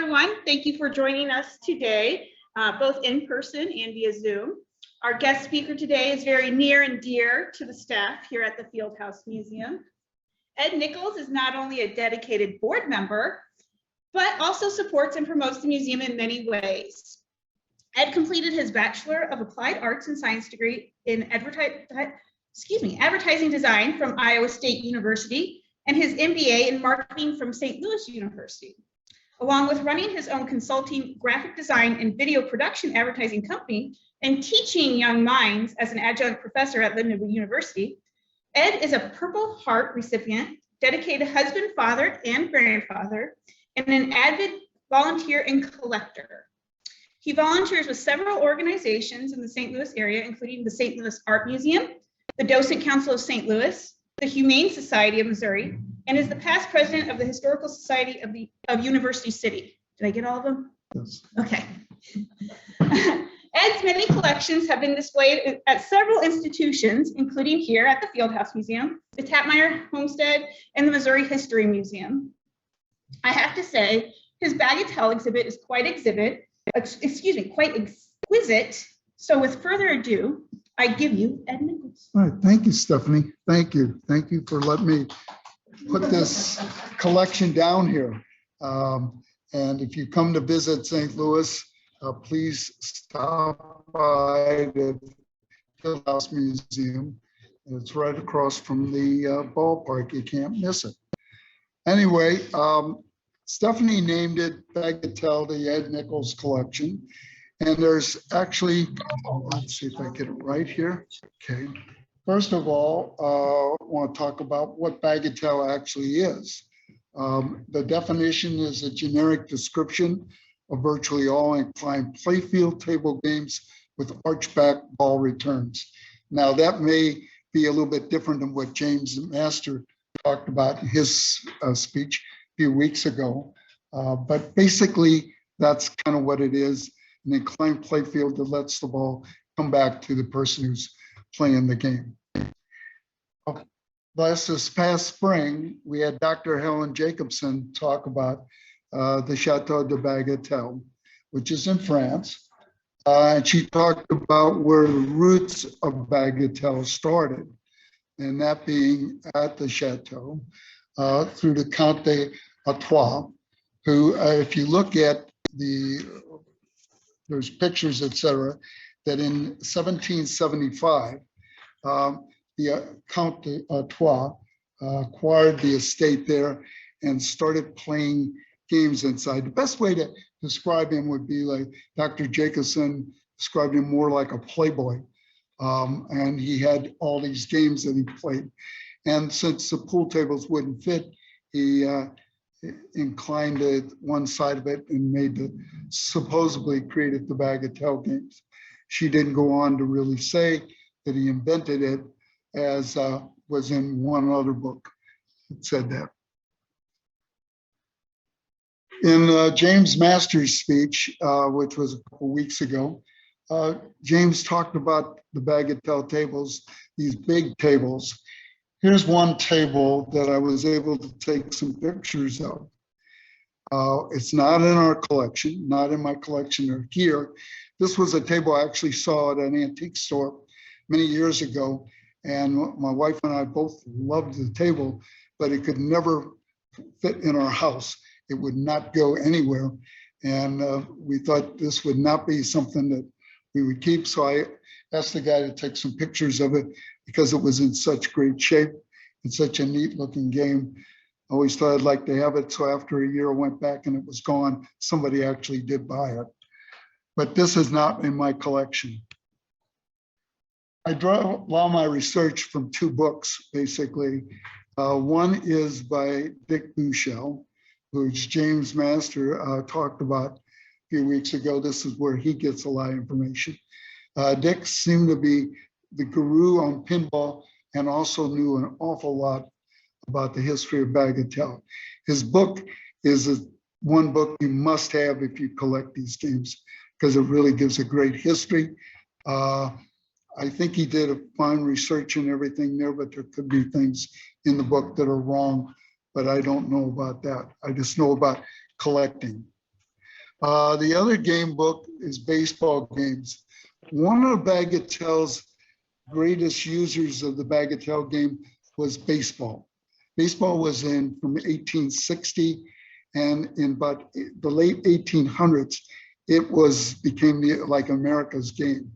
everyone. Thank you for joining us today, both in person and via Zoom. Our guest speaker today is very near and dear to the staff here at the Fieldhouse Museum. Ed Nichols is not only a dedicated board member, but also supports and promotes the museum in many ways. Ed completed his Bachelor of Applied Arts and Science degree in advertising design from Iowa State University and his MBA in marketing from St. Louis University. Along with running his own consulting, graphic design, and video production advertising company and teaching young minds as an adjunct professor at Lindenwood University, Ed is a Purple Heart recipient, dedicated husband, father, and grandfather, and an avid volunteer and collector. He volunteers with several organizations in the St. Louis area, including the St. Louis Art Museum, the Docent Council of St. Louis, the Humane Society of Missouri, and is the past president of the Historical Society of University City. Did I get all of them? Yes. Okay. Ed's many collections have been displayed at several institutions, including here at the Fieldhouse Museum, the Tapmeyer Homestead, and the Missouri History Museum. I have to say, his bagatelle exhibit is quite exquisite. So with further ado, I give you Ed Nichols. All right, thank you, Stephanie. Thank you for letting me put this collection down here. And if you come to visit St. Louis, please stop by the Fieldhouse Museum. It's right across from the ballpark. You can't miss it. Anyway, Stephanie named it Bagatelle, the Ed Nichols collection. And there's actually, let's see if I get it right here. Okay. First of all, I want to talk about what bagatelle actually is. The definition is a generic description of virtually all inclined playfield table games with archback ball returns. Now that may be a little bit different than what James Master talked about in his speech a few weeks ago. But basically, that's kind of what it is. An inclined playfield that lets the ball come back to the person who's playing the game. This past spring, we had Dr. Helen Jacobson talk about the Chateau de Bagatelle, which is in France. And she talked about where the roots of bagatelle started, and that being at the Chateau through the Count d'Artois, who, if you look at there's pictures, etc., that in 1775, the Count d'Artois acquired the estate there and started playing games inside. The best way to describe him would be like Dr. Jacobson described him more like a playboy. And he had all these games that he played. And since the pool tables wouldn't fit, he inclined to one side of it and supposedly created the bagatelle games. She didn't go on to really say that he invented it, as was in one other book that said that. In James Master's speech, which was a couple weeks ago, James talked about the bagatelle tables, these big tables. Here's one table that I was able to take some pictures of. It's not in our collection, not in my collection or here. This was a table I actually saw at an antique store many years ago. And my wife and I both loved the table, but it could never fit in our house. It would not go anywhere. And we thought this would not be something that we would keep. So I asked the guy to take some pictures of it because it was in such great shape and such a neat looking game. I always thought I'd like to have it. So after a year, I went back and it was gone. Somebody actually did buy it. But this is not in my collection. I draw a lot of my research from two books, basically. One is by Dick Buchel, which James Master talked about a few weeks ago. This is where he gets a lot of information. Dick seemed to be the guru on pinball and also knew an awful lot about the history of bagatelle. His book is one book you must have if you collect these games, because it really gives a great history. I think he did a fine research and everything there, but there could be things in the book that are wrong, but I don't know about that. I just know about collecting. The other game book is baseball games. One of Bagatelle's greatest users of the Bagatelle game was baseball. Baseball was in from 1860, and in about the late 1800s, it became like America's game.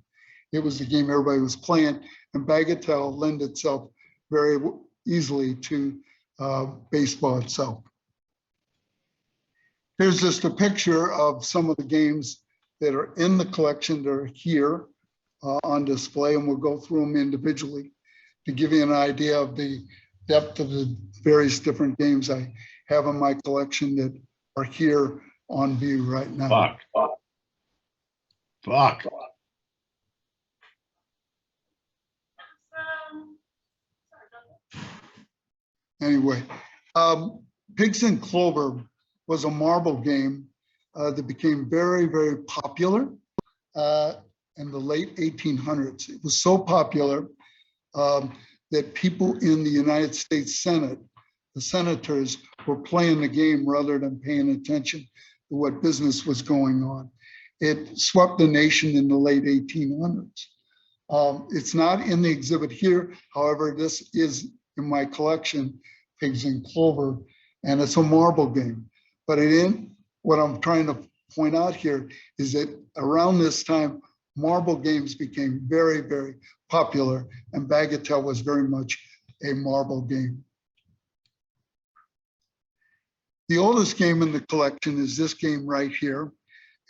It was the game everybody was playing, and Bagatelle lent itself very easily to baseball itself. Here's just a picture of some of the games that are in the collection that are here on display, and we'll go through them individually to give you an idea of the depth of the various different games I have in my collection that are here on view right now. Fuck. Anyway, Pigs in Clover was a marble game that became very, very popular in the late 1800s. It was so popular that people in the United States Senate, the senators, were playing the game rather than paying attention to what business was going on. It swept the nation in the late 1800s. It's not in the exhibit here. However, this is in my collection, Pigs in Clover, and it's a marble game. But what I'm trying to point out here is that around this time, marble games became very, very popular, and Bagatelle was very much a marble game. The oldest game in the collection is this game right here.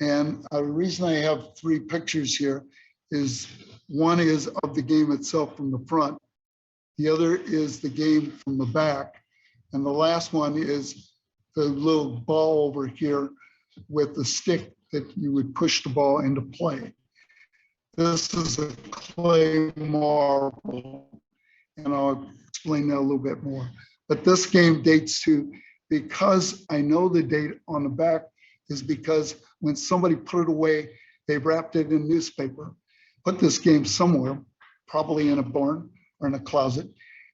And the reason I have three pictures here is one is of the game itself from the front. The other is the game from the back. And the last one is the little ball over here with the stick that you would push the ball into play. This is a clay marble, and I'll explain that a little bit more. But this game dates to, because I know the date on the back, is because when somebody put it away, they wrapped it in newspaper, put this game somewhere, probably in a barn or in a closet.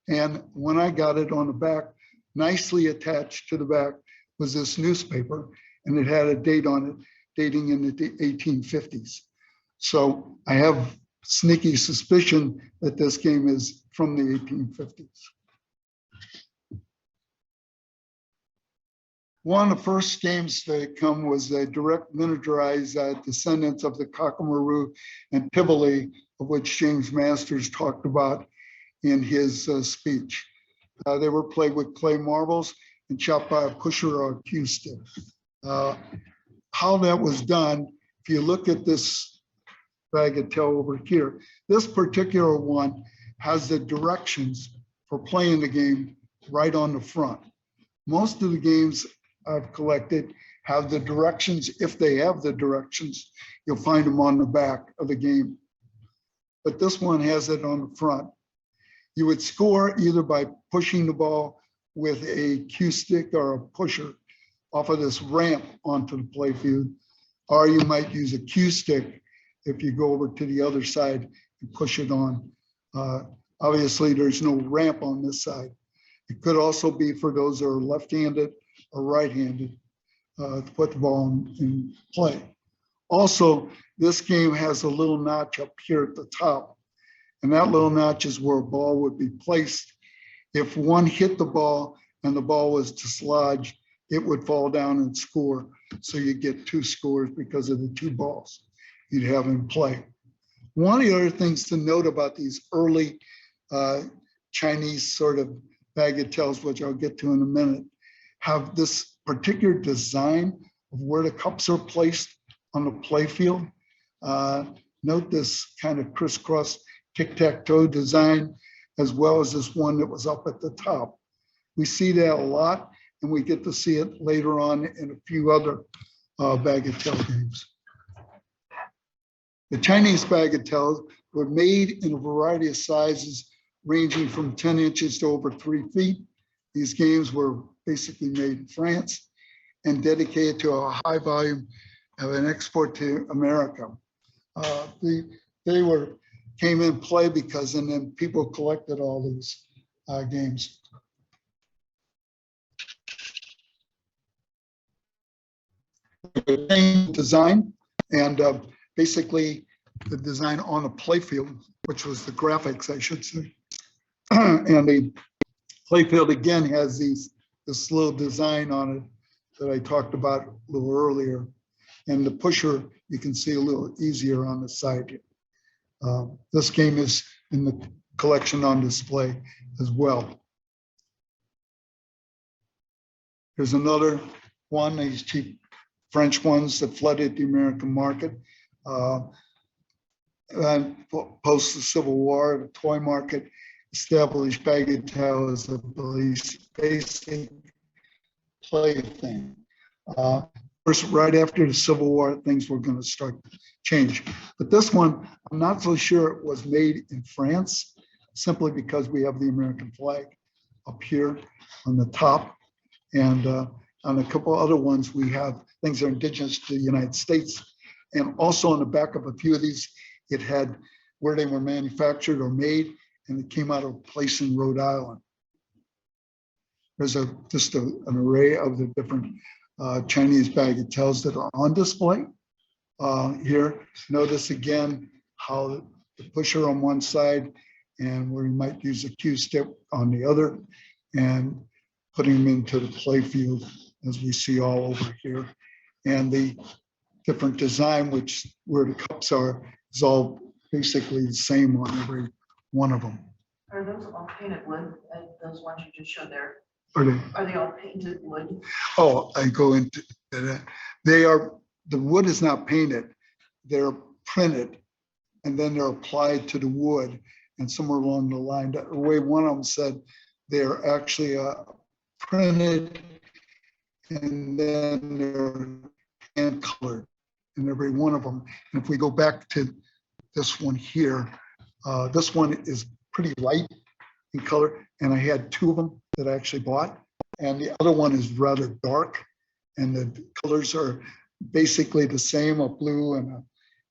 And when I got it on the back, nicely attached to the back was this newspaper, and it had a date on it dating in the 1850s. So I have sneaky suspicion that this game is from the 1850s. One of the first games that come was a direct miniaturized descendants of the Cockamaroo and Tivoli, of which James Masters talked about in his speech. They were played with clay marbles and chopped by a pusher or a cue stick. How that was done, if you look at this bagatelle over here, this particular one has the directions for playing the game right on the front. Most of the games I've collected have the directions. If they have the directions, you'll find them on the back of the game. But this one has it on the front. You would score either by pushing the ball with a cue stick or a pusher off of this ramp onto the play field, or you might use a cue stick if you go over to the other side and push it on. Obviously, there's no ramp on this side. It could also be for those that are left-handed or right-handed to put the ball in play. Also, this game has a little notch up here at the top, and that little notch is where a ball would be placed. If one hit the ball and the ball was dislodged, it would fall down and score. So you get two scores because of the two balls you'd have in play. One of the other things to note about these early Chinese sort of bagatelles, which I'll get to in a minute, have this particular design of where the cups are placed on the play field. Note this kind of crisscross tic-tac-toe design, as well as this one that was up at the top. We see that a lot, and we get to see it later on in a few other bagatelle games. The Chinese bagatelles were made in a variety of sizes, ranging from 10 inches to over 3 feet. These games were basically made in France and dedicated to a high volume of an export to America. They came in play because, and then people collected all these games. the same design, and basically the design on the playfield, which was the graphics, I should say. And the playfield again has this little design on it that I talked about a little earlier. And the pusher, you can see a little easier on the side. This game is in the collection on display as well. Here's another one, these cheap French ones that flooded the American market. And post the Civil War, the toy market established bagatelle as a basic plaything. First, right after the Civil War, things were going to start to change. But this one, I'm not so sure it was made in France, simply because we have the American flag up here on the top. And on a couple other ones, we have things that are indigenous to the United States. And also on the back of a few of these, it had where they were manufactured or made, and it came out of a place in Rhode Island. There's just an array of the different Chinese bagatelles that are on display here. Notice again how the pusher on one side and where you might use a cue stick on the other, and putting them into the play field as we see all over here. And the different design, which where the cups are, is all basically the same on every one of them. Are those all painted wood, those ones you just showed there? Are they? Are they all painted wood? Oh, I go into that. They are, the wood is not painted. They're printed and then they're applied to the wood. And somewhere along the line, the way one of them said, they're actually printed and then they're hand colored in every one of them. And if we go back to this one here, this one is pretty light in color, and I had two of them that I actually bought, and the other one is rather dark, and the colors are basically the same, a blue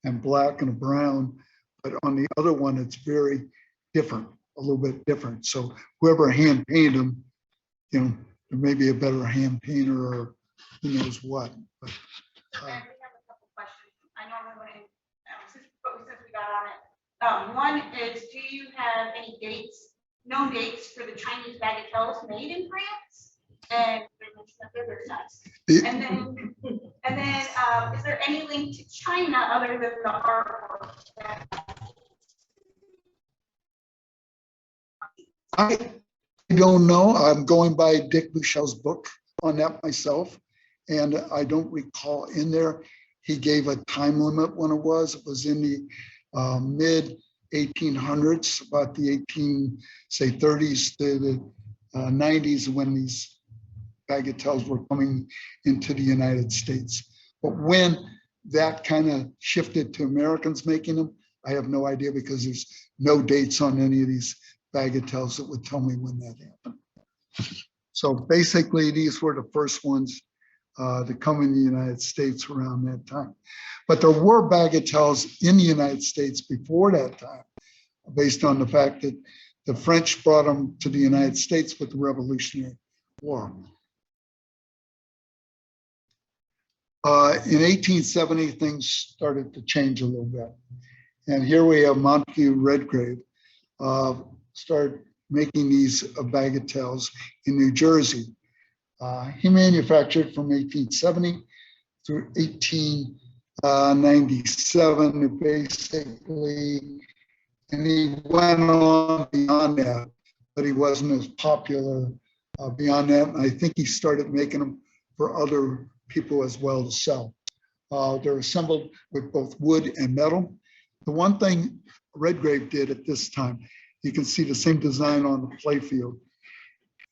and black and a brown, but on the other one it's very different, a little bit different. So whoever hand painted them, you know, there may be a better hand painter or who knows what. But, and we have a couple questions. I normally want to, since we got on it. One is, do you have any dates, known dates for the Chinese bagatelles made in France? And they mentioned that they're very nice. And then, is there any link to China other than the artwork? I don't know. I'm going by Dick Buchel's book on that myself, and I don't recall in there he gave a time limit when it was. It was in the mid 1800s, about the 30s to the 90s, when these bagatelles were coming into the United States. But when that kind of shifted to Americans making them, I have no idea, because there's no dates on any of these bagatelles that would tell me when that happened. So basically, these were the first ones to come in the United States around that time. But there were bagatelles in the United States before that time, based on the fact that the French brought them to the United States with the Revolutionary War. In 1870, things started to change a little bit. And here we have Montague Redgrave started making these bagatelles in New Jersey. He manufactured from 1870 through 1897, basically, and he went on beyond that, but he wasn't as popular beyond that. And I think he started making them for other people as well to sell. They're assembled with both wood and metal. The one thing Redgrave did at this time, you can see the same design on the playfield.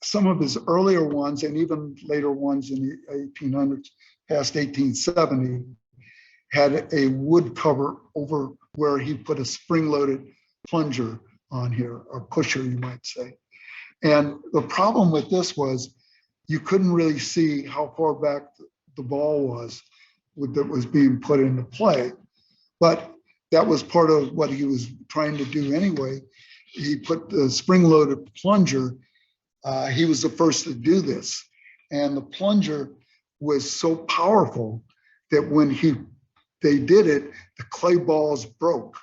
Some of his earlier ones, and even later ones in the 1800s, past 1870, had a wood cover over where he put a spring-loaded plunger on here, or pusher, you might say. And the problem with this was you couldn't really see how far back the ball was that was being put into play. But that was part of what he was trying to do anyway. He put the spring-loaded plunger. He was the first to do this. And the plunger was so powerful that when they did it, the clay balls broke.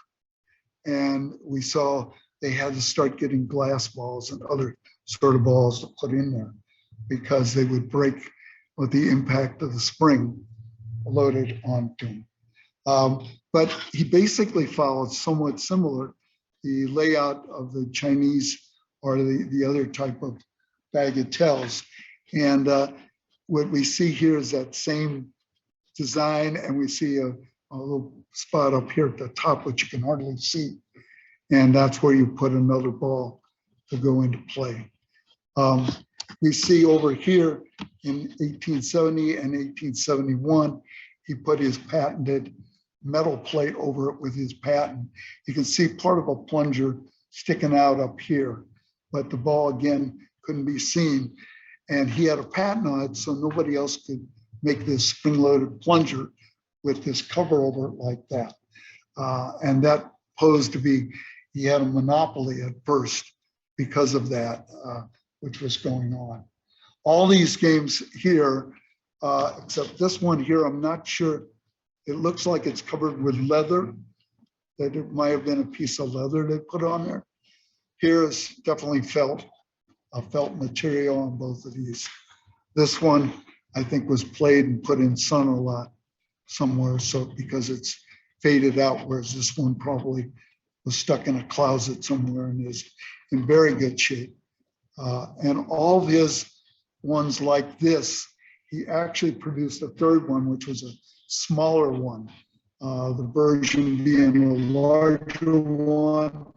And we saw they had to start getting glass balls and other sort of balls to put in there because they would break with the impact of the spring loaded onto them. But he basically followed somewhat similar the layout of the Chinese or the other type of bagatelles. And what we see here is that same design, and we see a little spot up here at the top, which you can hardly see. And that's where you put another ball to go into play. We see over here in 1870 and 1871, he put his patented metal plate over it with his patent. You can see part of a plunger sticking out up here, but the ball again couldn't be seen. And he had a patent on it, so nobody else could make this spring-loaded plunger with this cover over it like that. And that posed to be, he had a monopoly at first because of that, which was going on. All these games here, except this one here, I'm not sure. It looks like it's covered with leather, that it might have been a piece of leather they put on there. Here is definitely felt, a felt material on both of these. This one, I think, was played and put in sun a lot somewhere, so because it's faded out, whereas this one probably was stuck in a closet somewhere and is in very good shape. And all of his ones like this, he actually produced a third one, which was a smaller one, the version being a larger one,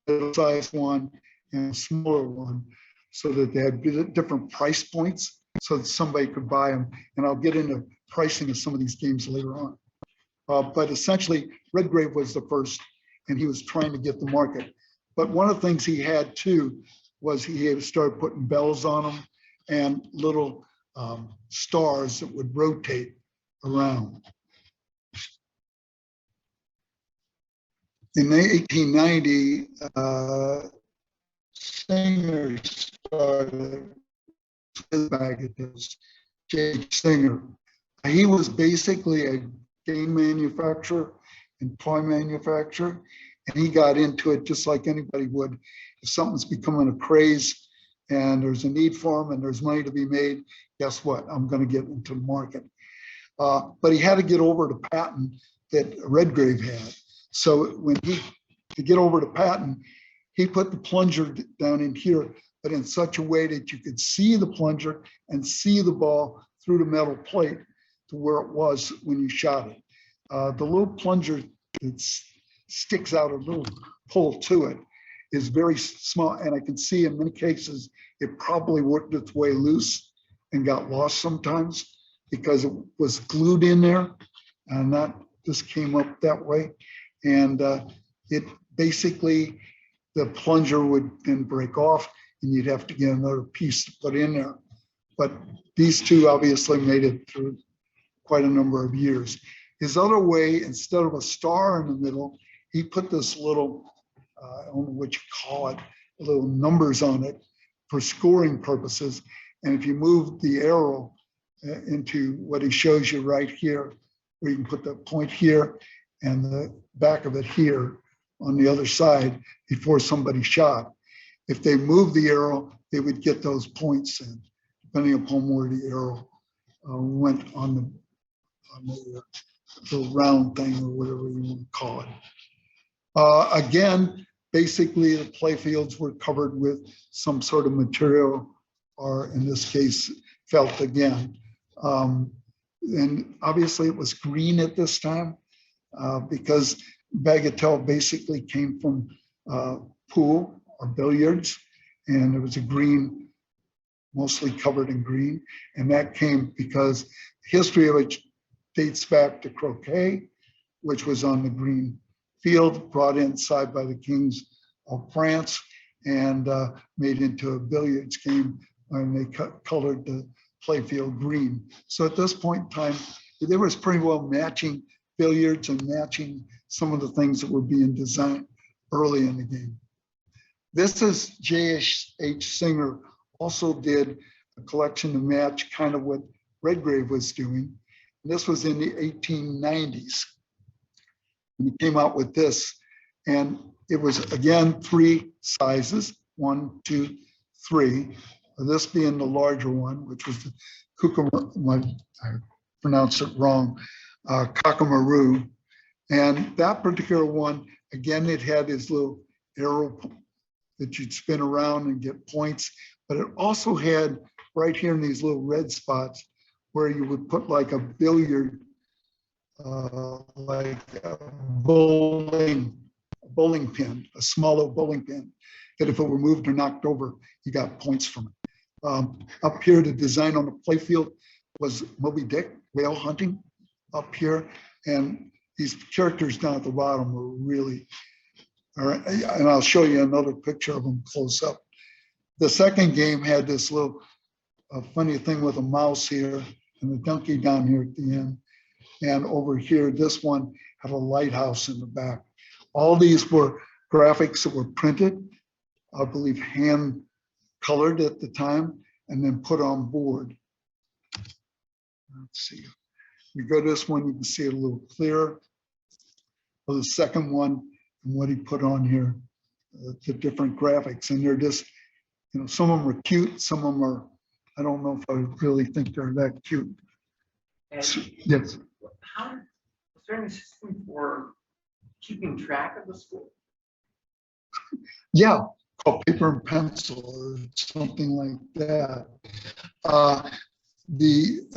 middle sized one, and a smaller one, so that they had different price points so that somebody could buy them. And I'll get into pricing of some of these games later on. But essentially, Redgrave was the first, and he was trying to get the market. But one of the things he had too was he started putting bells on them and little stars that would rotate around. In 1890, Singer started his bagatelles, J.H. Singer. He was basically a game manufacturer and toy manufacturer, and he got into it just like anybody would. If something's becoming a craze and there's a need for them and there's money to be made, guess what? I'm going to get into the market. But he had to get over the patent that Redgrave had. So when to get over the patent, he put the plunger down in here, but in such a way that you could see the plunger and see the ball through the metal plate to where it was when you shot it. The little plunger that sticks out, a little pull to it, is very small, and I can see in many cases it probably worked its way loose and got lost sometimes because it was glued in there, and that just came up that way. And it basically, the plunger would then break off and you'd have to get another piece to put in there. But these two obviously made it through quite a number of years. His other way, instead of a star in the middle, he put this little, I don't know what you call it, little numbers on it for scoring purposes. And if you move the arrow into what he shows you right here, where you can put the point here and the back of it here on the other side before somebody shot. If they moved the arrow, they would get those points in, depending upon where the arrow went on the round thing or whatever you want to call it. Again, basically the play fields were covered with some sort of material, or in this case, felt again. And obviously it was green at this time because bagatelle basically came from pool or billiards, and it was a green, mostly covered in green. And that came because the history of it dates back to croquet, which was on the green field, brought inside by the kings of France and made into a billiards game, and they colored the playfield green. So at this point in time, there was pretty well matching billiards and matching some of the things that were being designed early in the game. This is J.H. Singer also did a collection to match kind of what Redgrave was doing. This was in the 1890s. And he came out with this, and it was again 3 sizes, 1, 2, 3. This being the larger one, which was the Kookamaroo, I pronounced it wrong, Cockamaroo. And that particular one, again, it had this little arrow that you'd spin around and get points, but it also had right here in these little red spots where you would put like a billiard, like a bowling pin, a small little bowling pin, that if it were moved or knocked over, you got points from it. Up here, the design on the playfield was Moby Dick, whale hunting up here. And these characters down at the bottom were really, all right, and I'll show you another picture of them close up. The second game had this little funny thing with a mouse here and a donkey down here at the end. And over here, this one had a lighthouse in the back. All these were graphics that were printed, I believe hand colored at the time, and then put on board. Let's see. You go to this one, you can see it a little clearer. The second one, and what he put on here, the different graphics. And they're just, you know, some of them are cute, some of them are, I don't know if I really think they're that cute. And Yes. how, is there any system for keeping track of the school? Yeah, called paper and pencil or something like that.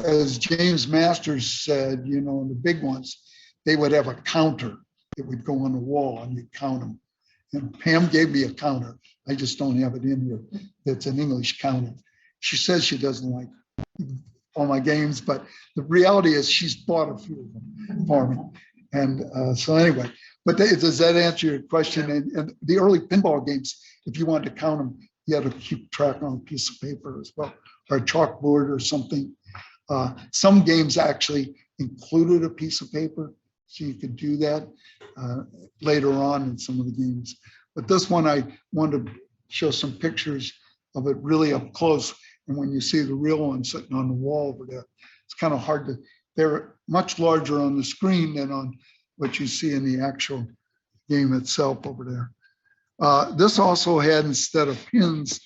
As James Masters said, you know, in the big ones, they would have a counter that would go on the wall and you'd count them. And Pam gave me a counter. I just don't have it in here. It's an English counter. She says she doesn't like all my games, but the reality is she's bought a few of them for me. And so anyway, but does that answer your question? And the early pinball games, if you wanted to count them, you had to keep track on a piece of paper as well, or a chalkboard or something. Some games actually included a piece of paper, so you could do that later on in some of the games. But this one, I wanted to show some pictures of it really up close. And when you see the real one sitting on the wall over there, it's kind of hard to, they're much larger on the screen than on what you see in the actual game itself over there. This also had, instead of pins,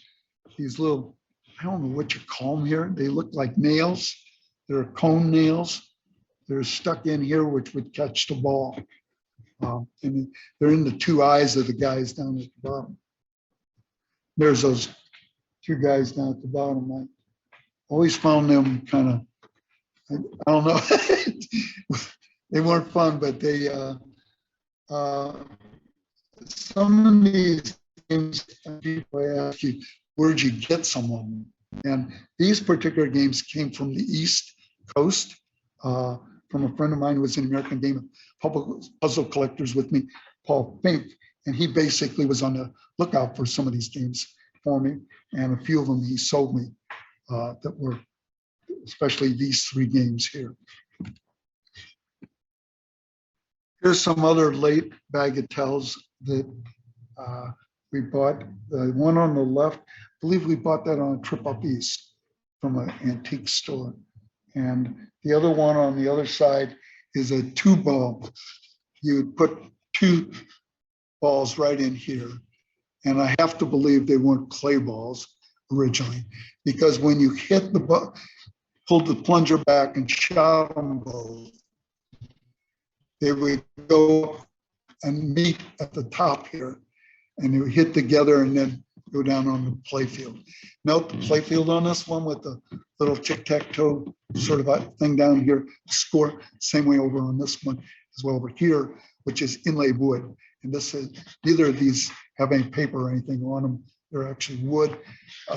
these little, I don't know what you call them here. They look like nails. They're cone nails. They're stuck in here, which would catch the ball. And they're in the 2 eyes of the guys down at the bottom. There's those 2 guys down at the bottom. I always found them kind of, I don't know. They weren't fun, but they, some of these games, people ask you, where'd you get some of them? And these particular games came from the East Coast, from a friend of mine who was in American Game of Puzzle Collectors with me, Paul Fink, and he basically was on the lookout for some of these games for me, and a few of them he sold me that were, especially these 3 games here. Here's some other late bagatelles that we bought. The one on the left, I believe we bought that on a trip up east from an antique store. And the other one on the other side is a 2-ball. You would put 2 balls right in here. And I have to believe they weren't clay balls originally, because when you hit the ball, pulled the plunger back and shot them both, they would go and meet at the top here, and they would hit together and then go down on the playfield. Note the playfield on this one with the little tic-tac-toe sort of a thing down here, score, same way over on this one as well over here, which is inlaid wood. And this is, neither of these have any paper or anything on them. They're actually wood.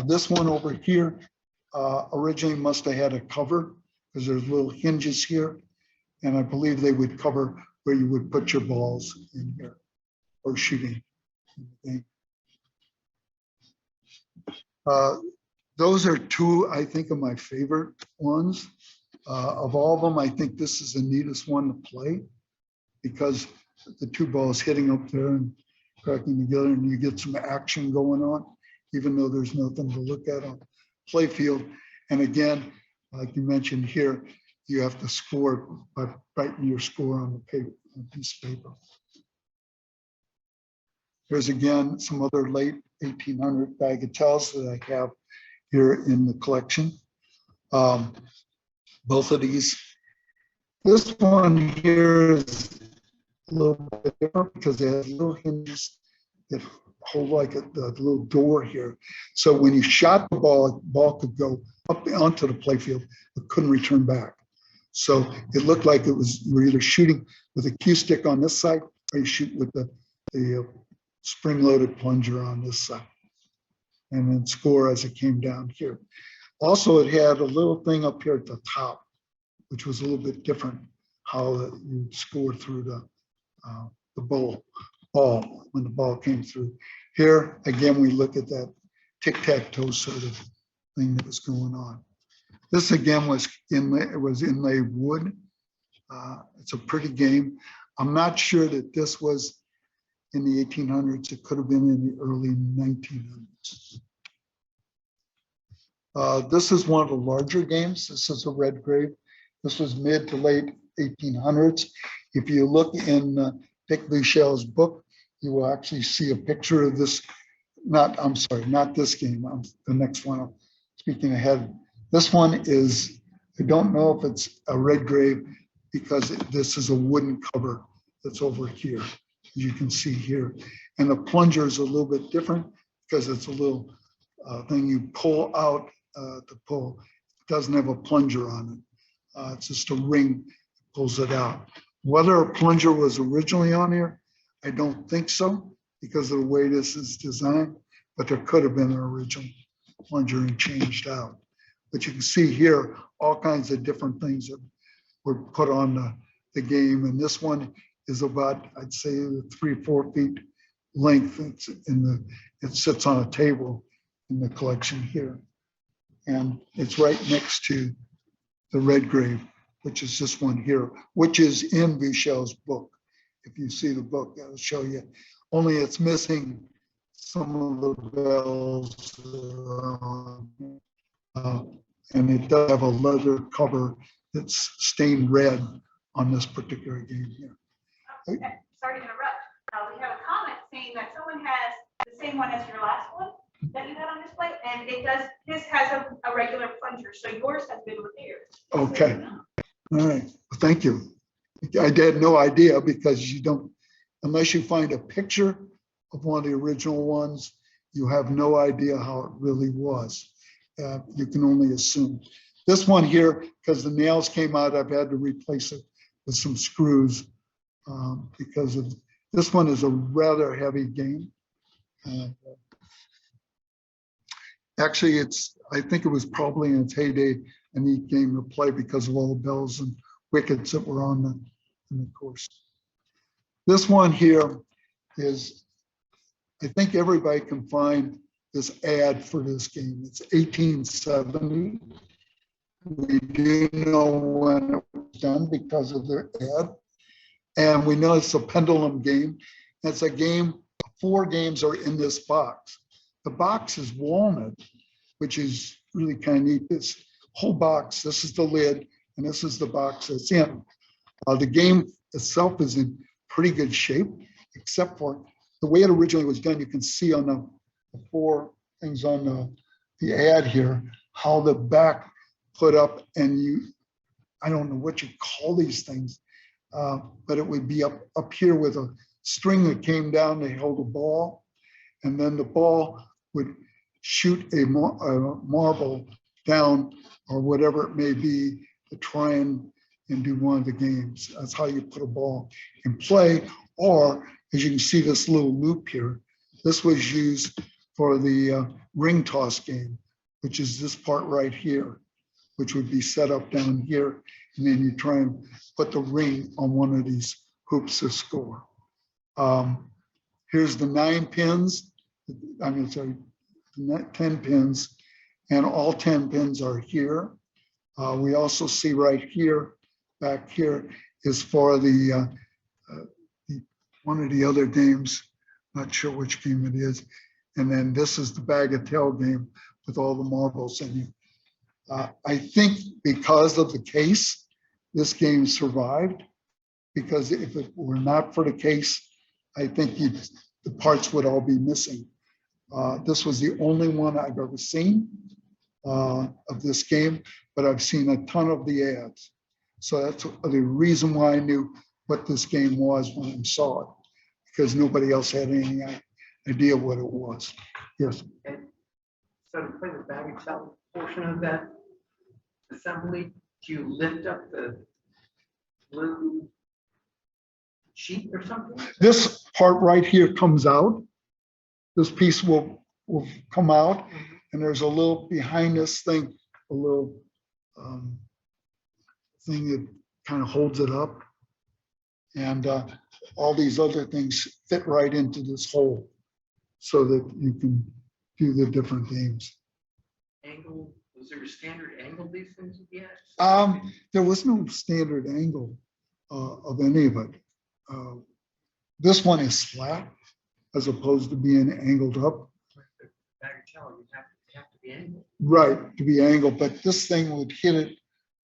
This one over here originally must have had a cover, because there's little hinges here. And I believe they would cover where you would put your balls in here or shooting. Those are 2, I think, of my favorite ones. Of all of them, I think this is the neatest one to play, because the 2 balls hitting up there and cracking together, and you get some action going on, even though there's nothing to look at on playfield. And again, like you mentioned here, you have to score it by writing your score on the paper, on a piece of paper. Here's again some other late 1800 bagatelles that I have here in the collection. Both of these. This one here is a little bit different because it has little hinges that hold like the little door here. So when you shot the ball could go up onto the playfield, but couldn't return back. So it looked like it was, you were either shooting with a cue stick on this side or you shoot with the spring-loaded plunger on this side, and then score as it came down here. Also, it had a little thing up here at the top, which was a little bit different, how you score through the ball when the ball came through. Here, again, we look at that tic-tac-toe sort of thing that was going on. This again was inlaid wood. It's a pretty game. I'm not sure that this was in the 1800s. It could have been in the early 1900s. This is one of the larger games. This is a red grave. This was mid to late 1800s. If you look in Dick Buchel's book, you will actually see a picture of this. I'm sorry, not this game. The next one. I'm speaking ahead. This one is, I don't know if it's a red grave because this is a wooden cover that's over here, as you can see here. And the plunger is a little bit different because it's a little thing you pull out to pull. It doesn't have a plunger on it. It's just a ring that pulls it out. Whether a plunger was originally on here, I don't think so because of the way this is designed, but there could have been an original plunger and changed out. But you can see here all kinds of different things that were put on the game. And this one is about, I'd say, 3 or 4 feet length. It sits on a table in the collection here. And it's right next to the red grave, which is this one here, which is in Buchel's book. If you see the book, it'll show you. Only it's missing some of the bells. And it does have a leather cover that's stained red on this particular game here. Okay, sorry to interrupt. We have a comment saying that someone has the same one as your last one that you had on display, and this has a regular plunger, so yours has been repaired. Okay. All right. Well, thank you. I had no idea because you don't, unless you find a picture of one of the original ones, you have no idea how it really was. You can only assume. This one here, because the nails came out, I've had to replace it with some screws because of this one is a rather heavy game. Actually, I think it was probably in its heyday a neat game to play because of all the bells and wickets that were on the course. This one here is, I think everybody can find this ad for this game. It's 1870. We do know when it was done because of their ad. And we know it's a pendulum game. It's a game, 4 games are in this box. The box is walnut, which is really kind of neat. This whole box, this is the lid, and this is the box that's in. The game itself is in pretty good shape, except for the way it originally was done. You can see on the 4 things on the ad here, how the back put up, and I don't know what you call these things, but it would be up here with a string that came down to hold a ball, and then the ball would shoot a marble down or whatever it may be to try and do one of the games. That's how you put a ball in play. Or as you can see this little loop here, this was used for the ring toss game, which is this part right here, which would be set up down here. And then you try and put the ring on one of these hoops to score. Here's the 9 pins. I mean, sorry, 10 pins, and all 10 pins are here. We also see right here, back here, is for the one of the other games, not sure which game it is. And then this is the bagatelle game with all the marbles in it. I think because of the case, this game survived, because if it were not for the case, I think the parts would all be missing. This was the only one I've ever seen of this game, but I've seen a ton of the ads. So that's the reason why I knew what this game was when I saw it, because nobody else had any idea what it was. Yes. So to play the bagatelle portion of that assembly, do you lift up the blue sheet or something? This part right here comes out. This piece will come out, and there's a little behind this thing, a little thing that kind of holds it up. And all these other things fit right into this hole so that you can do the different games. Angle, was there a standard angle these things would be at? There was no standard angle of any of it. This one is flat as opposed to being angled up. Bagatelle, you have to be angled. Right, to be angled, but this thing would hit it,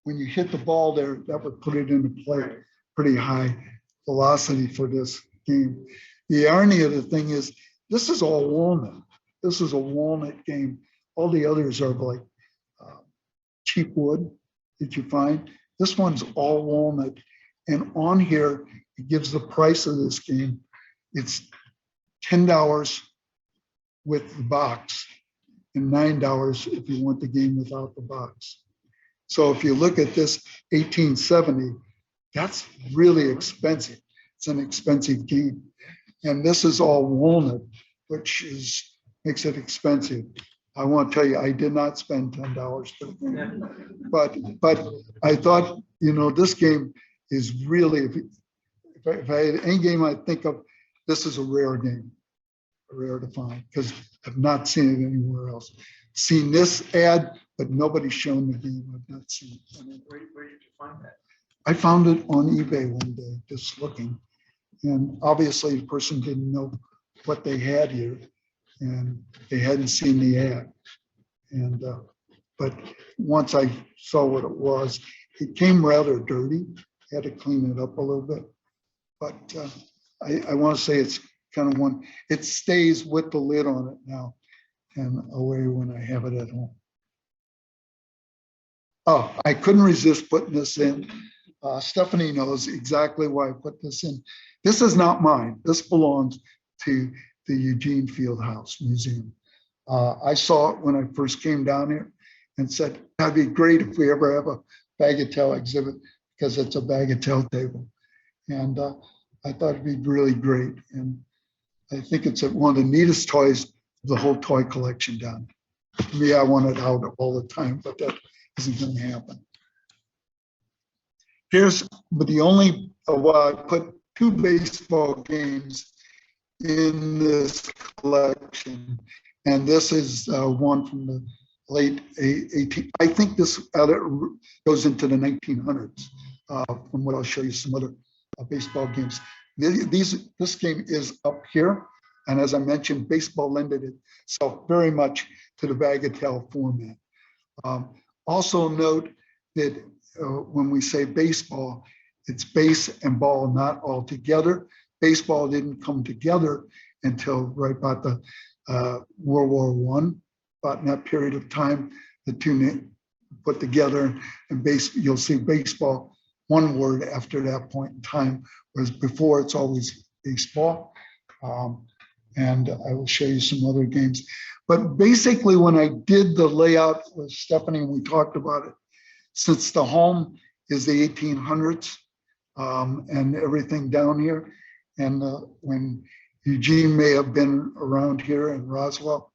when you hit the ball there, that would put it into play. Pretty high velocity for this game. The irony of the thing is, this is all walnut. This is a walnut game. All the others are like cheap wood that you find. This one's all walnut. And on here, it gives the price of this game. It's $10 with the box and $9 if you want the game without the box. So if you look at this 1870, that's really expensive. It's an expensive game. And this is all walnut, which makes it expensive. I want to tell you, I did not spend $10 for the game. But I thought, this game is really, if I had any game I think of, this is a rare game, rare to find, because I've not seen it anywhere else. Seen this ad, but nobody's shown the game. I've not seen it. Where did you find that? I found it on eBay one day, just looking. And obviously the person didn't know what they had here, and they hadn't seen the ad. And but once I saw what it was, it came rather dirty. Had to clean it up a little bit. But I want to say it's kind of one, it stays with the lid on it now and away when I have it at home. Oh, I couldn't resist putting this in. Stephanie knows exactly why I put this in. This is not mine. This belongs to the Eugene Fieldhouse Museum. I saw it when I first came down here and said, that'd be great if we ever have a bagatelle exhibit, because it's a bagatelle table. And I thought it'd be really great. And I think it's one of the neatest toys of the whole toy collection down. For me, I want it out all the time, but that isn't going to happen. But the only, I put 2 baseball games in this collection. And this is one from the late 18, I think this goes into the 1900s, from what I'll show you some other baseball games. This game is up here. And as I mentioned, baseball lended itself very much to the bagatelle format. Also note that when we say baseball, it's base and ball, not all together. Baseball didn't come together until right about the World War I, about in that period of time, the two put together, and you'll see baseball, one word after that point in time, whereas before it's always baseball. And I will show you some other games. But basically, when I did the layout with Stephanie, and we talked about it, since the home is the 1800s and everything down here, and when Eugene may have been around here in Roswell,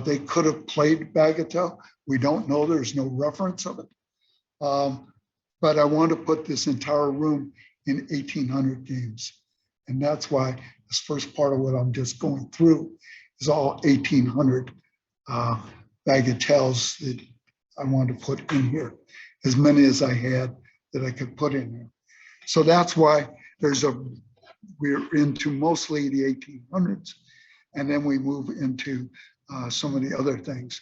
they could have played bagatelle. We don't know, there's no reference of it. But I want to put this entire room in 1800 games. And that's why this first part of what I'm just going through is all 1800 bagatelles that I wanted to put in here, as many as I had that I could put in here. So that's why we're into mostly the 1800s, and then we move into some of the other things.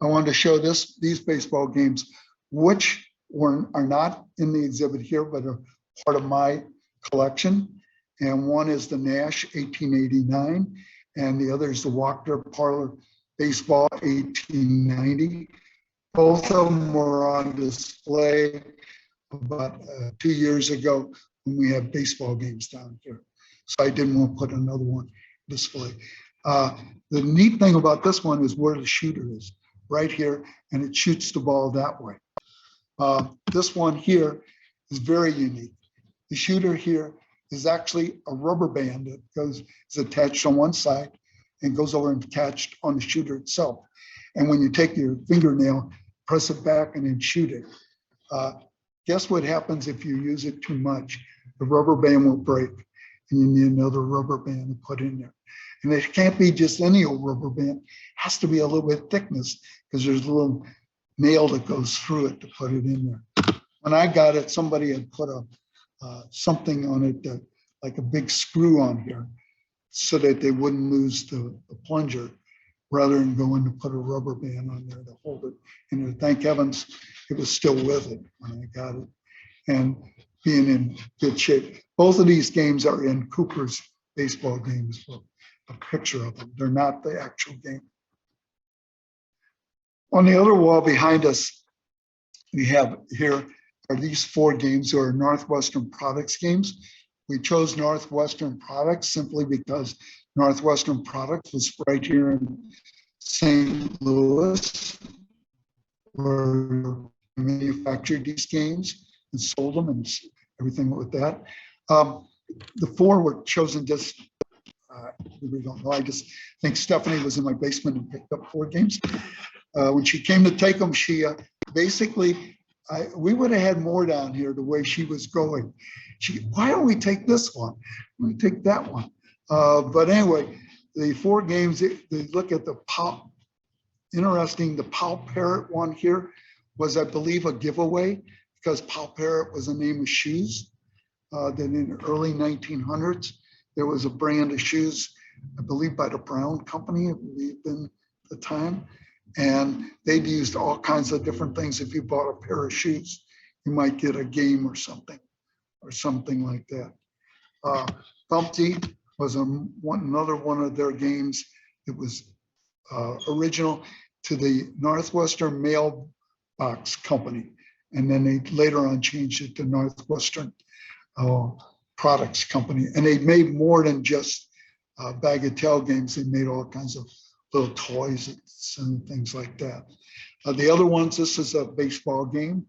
I wanted to show these baseball games, which are not in the exhibit here, but are part of my collection. And one is the Nash 1889, and the other is the Walker Parlor Baseball 1890. Both of them were on display about 2 years ago when we had baseball games down here. So I didn't want to put another one display. The neat thing about this one is where the shooter is, right here, and it shoots the ball that way. This one here is very unique. The shooter here is actually a rubber band that is attached on one side and goes over and attached on the shooter itself. And when you take your fingernail, press it back and then shoot it. Guess what happens if you use it too much? The rubber band will break and you need another rubber band to put in there. And it can't be just any old rubber band. It has to be a little bit thickness because there's a little nail that goes through it to put it in there. When I got it, somebody had put something on it that, like a big screw on here so that they wouldn't lose the plunger rather than going to put a rubber band on there to hold it. And thank heavens it was still with it when I got it and being in good shape. Both of these games are in Cooper's baseball games. A picture of them. They're not the actual game. On the other wall behind us, we have here are these 4 games that are Northwestern Products games. We chose Northwestern Products simply because Northwestern Products was right here in St. Louis, where we manufactured these games and sold them and everything with that. The 4 were chosen just we don't know. I just think Stephanie was in my basement and picked up 4 games. When she came to take them, she basically, we would have had more down here the way she was going. Why don't we take this one? We take that one. But anyway, the 4 games, they look at the pop. Interesting, the Pal Parrot one here was, I believe, a giveaway because Pal Parrot was a name of shoes. Then in the early 1900s, there was a brand of shoes, I believe by the Brown Company, I believe in the time. And they'd used all kinds of different things. If you bought a pair of shoes, you might get a game or something like that. Bumpty was another one of their games. It was original to the Northwestern Mailbox Company. And then they later on changed it to Northwestern Products Company. And they made more than just bagatelle games. They made all kinds of little toys and things like that. The other ones, this is a baseball game,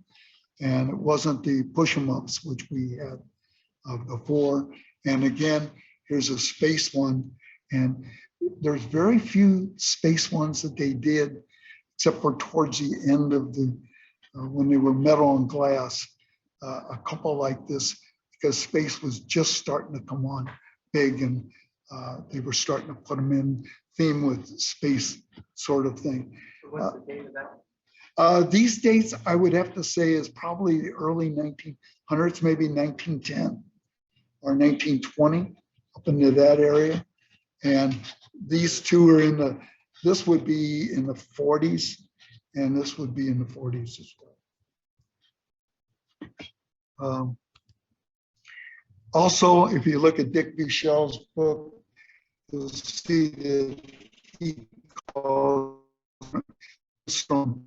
and it wasn't the push 'em ups, which we had before. And again, here's a space one. And there's very few space ones that they did, except for towards the end of the, when they were metal and glass, a couple like this, because space was just starting to come on big, and they were starting to put them in theme with space sort of thing. So what's the date of that? These dates, I would have to say, is probably the early 1900s, maybe 1910 or 1920, up into that area. And these 2 are in the, this would be in the 40s, and this would be in the 40s as well. Also, if you look at Dick Buchel's book, you'll see that he calls from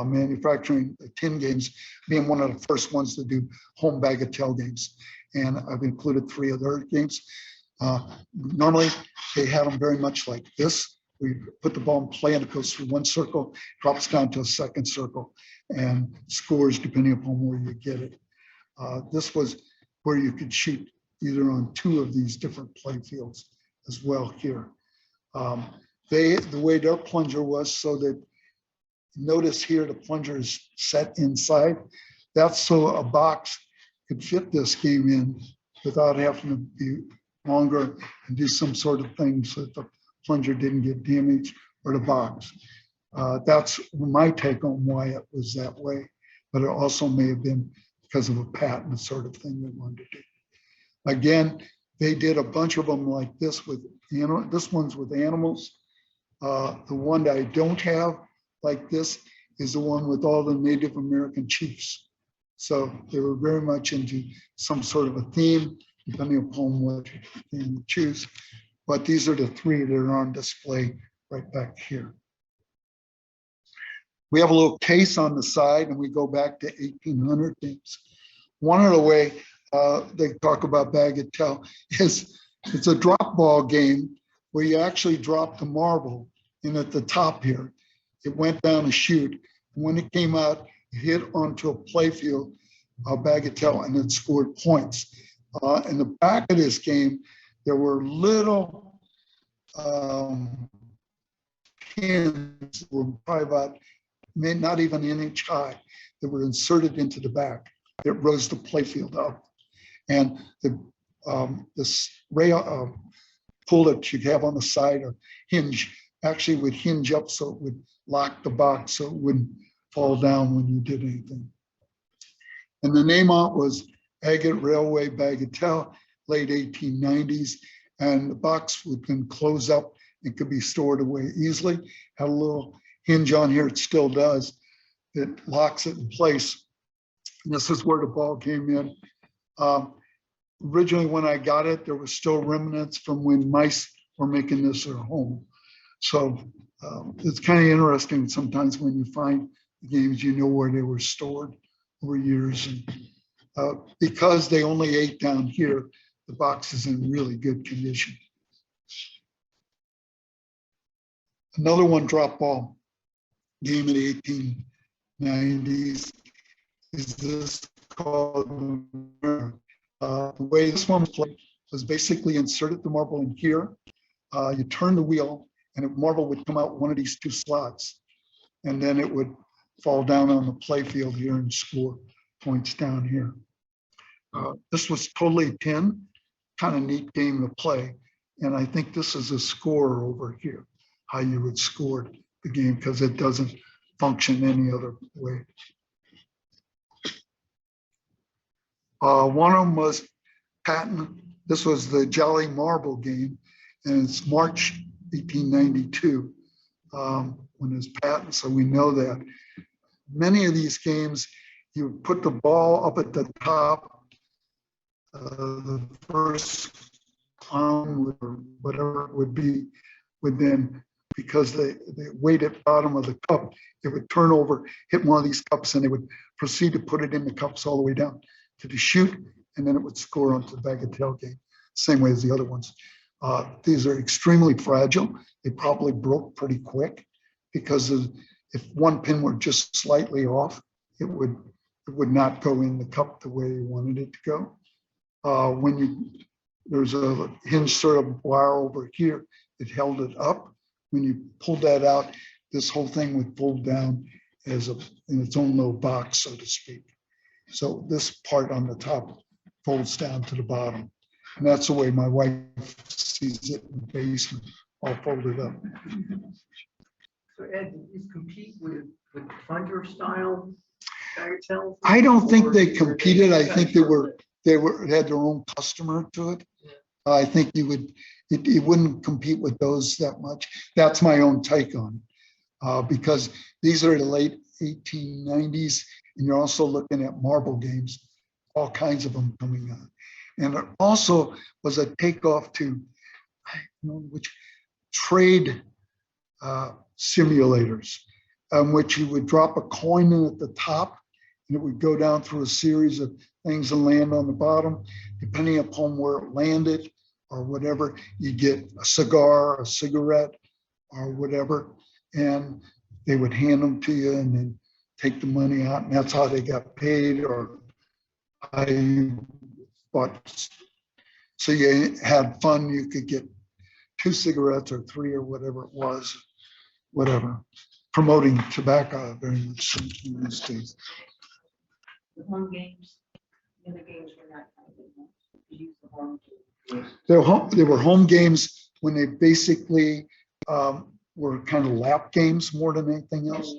manufacturing tin games, being one of the first ones to do home bagatelle games. And I've included 3 other games. Normally, they have them very much like this. We put the ball in play and it goes through one circle, drops down to a second circle, and scores depending upon where you get it. This was where you could shoot either on 2 of these different play fields as well here. The way their plunger was, so that, notice here the plunger is set inside. That's so a box could fit this game in without having to be longer and do some sort of thing so that the plunger didn't get damaged or the box. That's my take on why it was that way, but it also may have been because of a patent sort of thing they wanted to do. Again, they did a bunch of them like this with, this one's with animals. The one that I don't have like this is the one with all the Native American chiefs So they were very much into some sort of a theme, depending upon what theme you choose. But these are the three that are on display right back here. We have a little case on the side, and we go back to 1800 games. One of the way they talk about bagatelle is it's a drop ball game where you actually drop the marble in at the top here. It went down a chute. And when it came out, it hit onto a playfield, bagatelle, and it scored points. In the back of this game, there were little pins that were probably about not even an inch high that were inserted into the back. It rose the playfield up. And this rail pull that you have on the side or hinge actually would hinge up so it would lock the box so it wouldn't fall down when you did anything. And the name on it was Agate Railway Bagatelle, late 1890s. And the box would then close up and could be stored away easily. Had a little hinge on here, it still does. It locks it in place. And this is where the ball came in. Originally, when I got it, there was still remnants from when mice were making this their home. So it's kind of interesting sometimes when you find the games, you know where they were stored over years. And because they only ate down here, the box is in really good condition. Another one, drop ball game in the 1890s is this called the way this one was played was basically inserted the marble in here. You turn the wheel and a marble would come out one of these two slots, and then it would fall down on the play field here and score points down here. This was totally tin, kind of neat game to play. And I think this is a score over here, how you would score the game, because it doesn't function any other way. One of them was Patton. This was the Jolly Marble game, and it's March 1892 when it's Patton, so we know that. Many of these games, you put the ball up at the top, the first clown or whatever it would be, would then, because the weight at bottom of the cup, it would turn over, hit one of these cups, and they would proceed to put it in the cups all the way down to the chute, and then it would score onto the bagatelle game, same way as the other ones. These are extremely fragile. They probably broke pretty quick because if one pin were just slightly off, it would not go in the cup the way you wanted it to go. There's a hinge sort of wire over here that held it up. When you pulled that out, this whole thing would fold down in its own little box, so to speak. So this part on the top folds down to the bottom. And that's the way my wife sees it in the basement, all folded up. So Ed, did these compete with plunger style bagatelles? I don't think they competed. I think they had their own customer to it. I think it wouldn't compete with those that much. That's my own take on it. Because these are the late 1890s, and you're also looking at marble games, all kinds of them coming on. And it also was a takeoff to, I don't know which, trade simulators, which you would drop a coin in at the top, and it would go down through a series of things and land on the bottom. Depending upon where it landed or whatever, you get a cigar, a cigarette, or whatever, and they would hand them to you and then take the money out, and that's how they got paid. Or so you had fun, you could get 2 cigarettes or 3 or whatever it was, whatever, promoting tobacco very much in these days. The home games, the games were not counted. You use the home games. They were home games when they basically were kind of lap games more than anything else.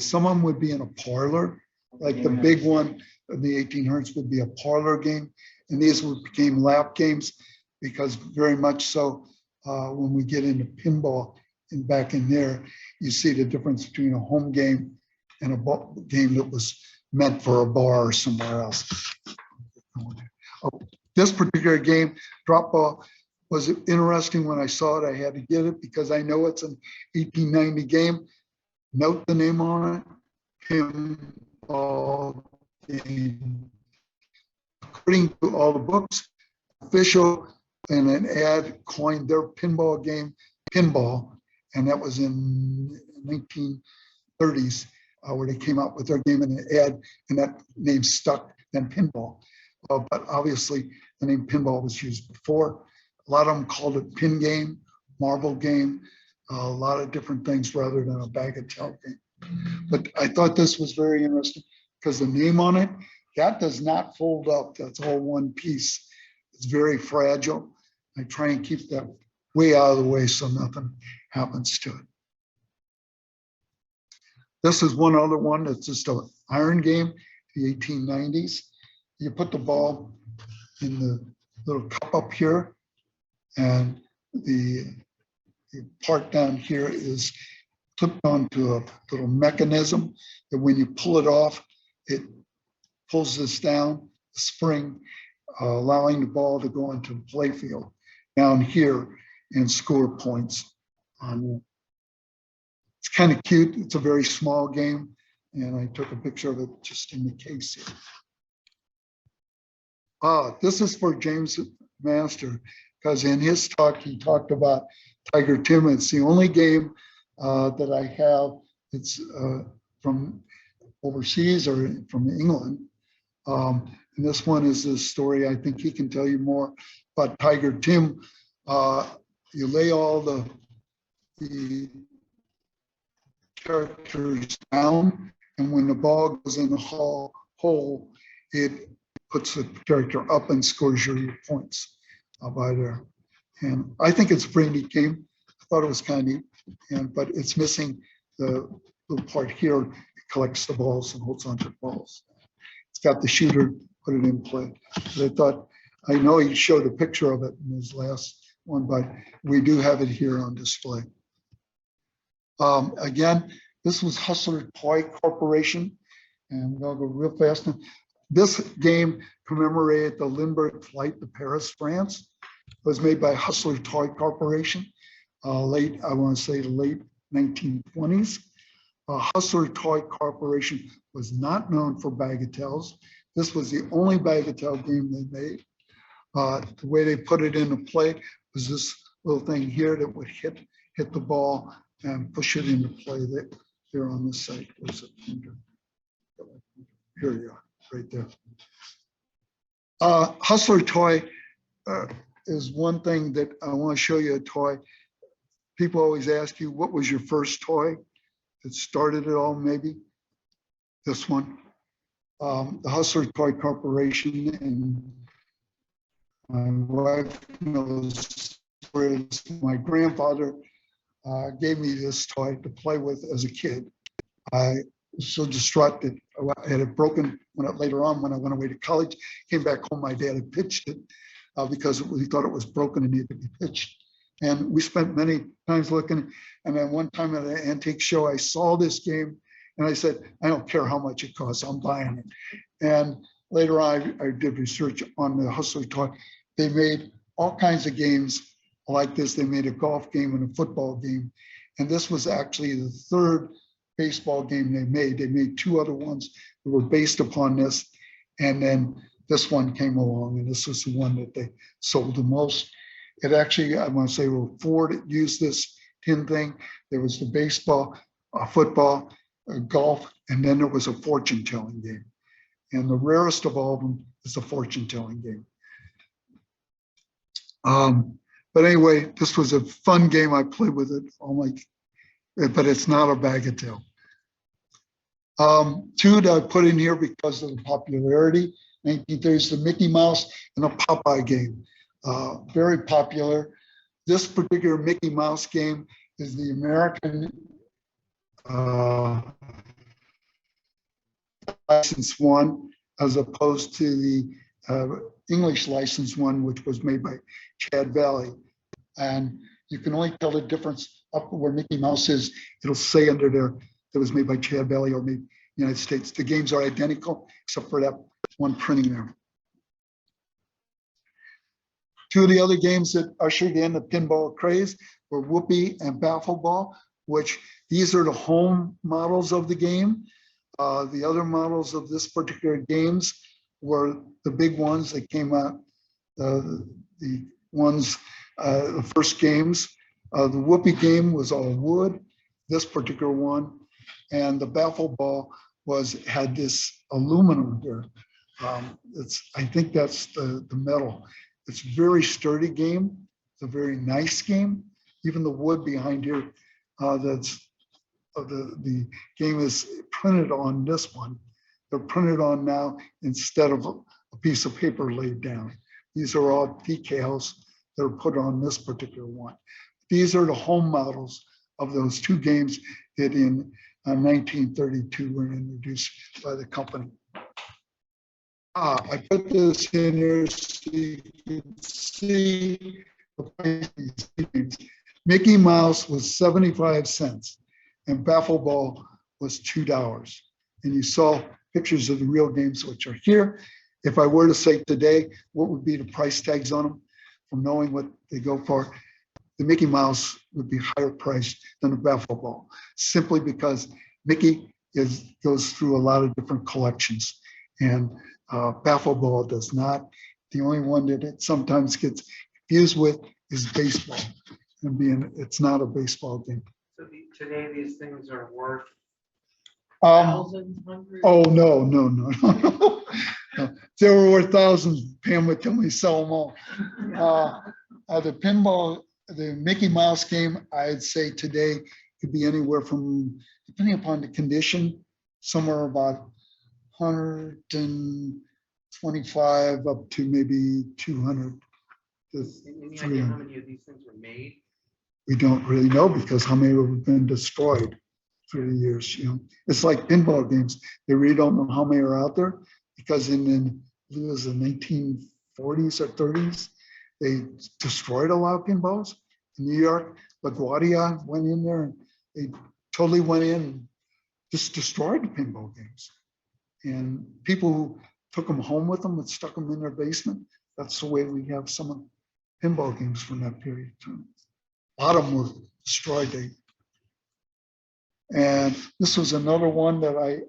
Some of them would be in a parlor, like the big one in the 1800s would be a parlor game, and these became lap games because very much so when we get into pinball and back in there, you see the difference between a home game and a game that was meant for a bar or somewhere else. Oh, this particular game, drop ball, was interesting when I saw it. I had to get it because I know it's an 1890 game. Note the name on it, pinball game. According to all the books, official and an ad coined their pinball game pinball, and that was in 1930s where they came out with their game in an ad, and that name stuck. Then pinball, but obviously the name pinball was used before. A lot of them called it pin game, marble game, a lot of different things rather than a bagatelle game. But I thought this was very interesting because the name on it, that does not fold up. That's all one piece. It's very fragile. I try and keep that way out of the way so nothing happens to it. This is one other one that's just an iron game, the 1890s. You put the ball in the little cup up here, and the part down here is clipped onto a little mechanism that when you pull it off, it pulls this down, the spring, allowing the ball to go into the play field down here and score points on it. It's kind of cute. It's a very small game, and I took a picture of it just in the case here. This is for James Master, because in his talk, he talked about Tiger Tim. It's the only game that I have. It's from overseas or from England. And this one is a story. I think he can tell you more about Tiger Tim. You lay all the characters down, and when the ball goes in the hole, it puts the character up and scores your points by there. And I think it's a pretty neat game. I thought it was kind of neat, but it's missing the little part here. It collects the balls and holds onto the balls. It's got the shooter, put it in play. But I know he showed a picture of it in his last one, but we do have it here on display. Again, this was Hustler Toy Corporation, and I'll go real fast. This game commemorated the Lindbergh flight to Paris, France. It was made by Hustler Toy Corporation, I want to say the late 1920s. Hustler Toy Corporation was not known for bagatelles. This was the only bagatelle game they made. The way they put it into play was this little thing here that would hit the ball and push it into play. There on this side was a finger. Here you are, right there. Hustler Toy is one thing that I want to show you a toy. People always ask you, what was your first toy that started it all? Maybe this one. The Hustler Toy Corporation, and my wife knows where my grandfather gave me this toy to play with as a kid. I was so distraught that I had it broken later on when I went away to college. Came back home, my dad had pitched it because he thought it was broken and needed to be pitched. And we spent many times looking. And then one time at an antique show, I saw this game and I said, I don't care how much it costs, I'm buying it. And later on, I did research on the Hustler Toy. They made all kinds of games like this. They made a golf game and a football game. And this was actually the third baseball game they made. They made two other ones that were based upon this. And then this one came along, and this was the one that they sold the most. It actually, I want to say, there were four that used this tin thing. There was the baseball, football, golf, and then there was a fortune telling game. And the rarest of all of them is the fortune telling game. But anyway, this was a fun game. I played with it but it's not a bagatelle. Two that I put in here because of the popularity. 1930s, the Mickey Mouse and the Popeye game. Very popular. This particular Mickey Mouse game is the American license one, as opposed to the English license one, which was made by Chad Valley. And you can only tell the difference up where Mickey Mouse is. It'll say under there that was made by Chad Valley or made United States. The games are identical except for that one printing there. Two of the other games that ushered in the pinball craze were Whoopee and Baffle Ball, which these are the home models of the game. The other models of this particular games were the big ones that came out, the ones, the first games. The Whoopee game was all wood, this particular one, and the Baffle Ball had this aluminum here. I think that's the metal. It's a very sturdy game. It's a very nice game. Even the wood behind here, the game is printed on this one. They're printed on now instead of a piece of paper laid down. These are all decals that are put on this particular one. These are the home models of those two games that in 1932 were introduced by the company. I put this in here so you can see the price of these games. Mickey Mouse was 75 cents and Baffle Ball was $2. And you saw pictures of the real games which are here. If I were to say today, what would be the price tags on them from knowing what they go for? The Mickey Mouse would be higher priced than the Baffle Ball, simply because Mickey goes through a lot of different collections. And Baffle Ball does not. The only one that it sometimes gets confused with is baseball, and it's not a baseball game. So today these things are worth Thousands, hundreds? Oh, no. They were worth thousands. Pam would tell me sell them all. The pinball, the Mickey Mouse game, I'd say today could be anywhere from, depending upon the condition, somewhere about 125 up to maybe 200 to any idea how 300. many of these things were made? We don't really know because how many have been destroyed through the years. It's like pinball games. They really don't know how many are out there because in it was the 1940s or 30s, they destroyed a lot of pinballs in New York. LaGuardia went in there and they totally went in and just destroyed the pinball games. And people who took them home with them and stuck them in their basement. That's the way we have some of the pinball games from that period of time. A lot of them were destroyed. And this was another one that I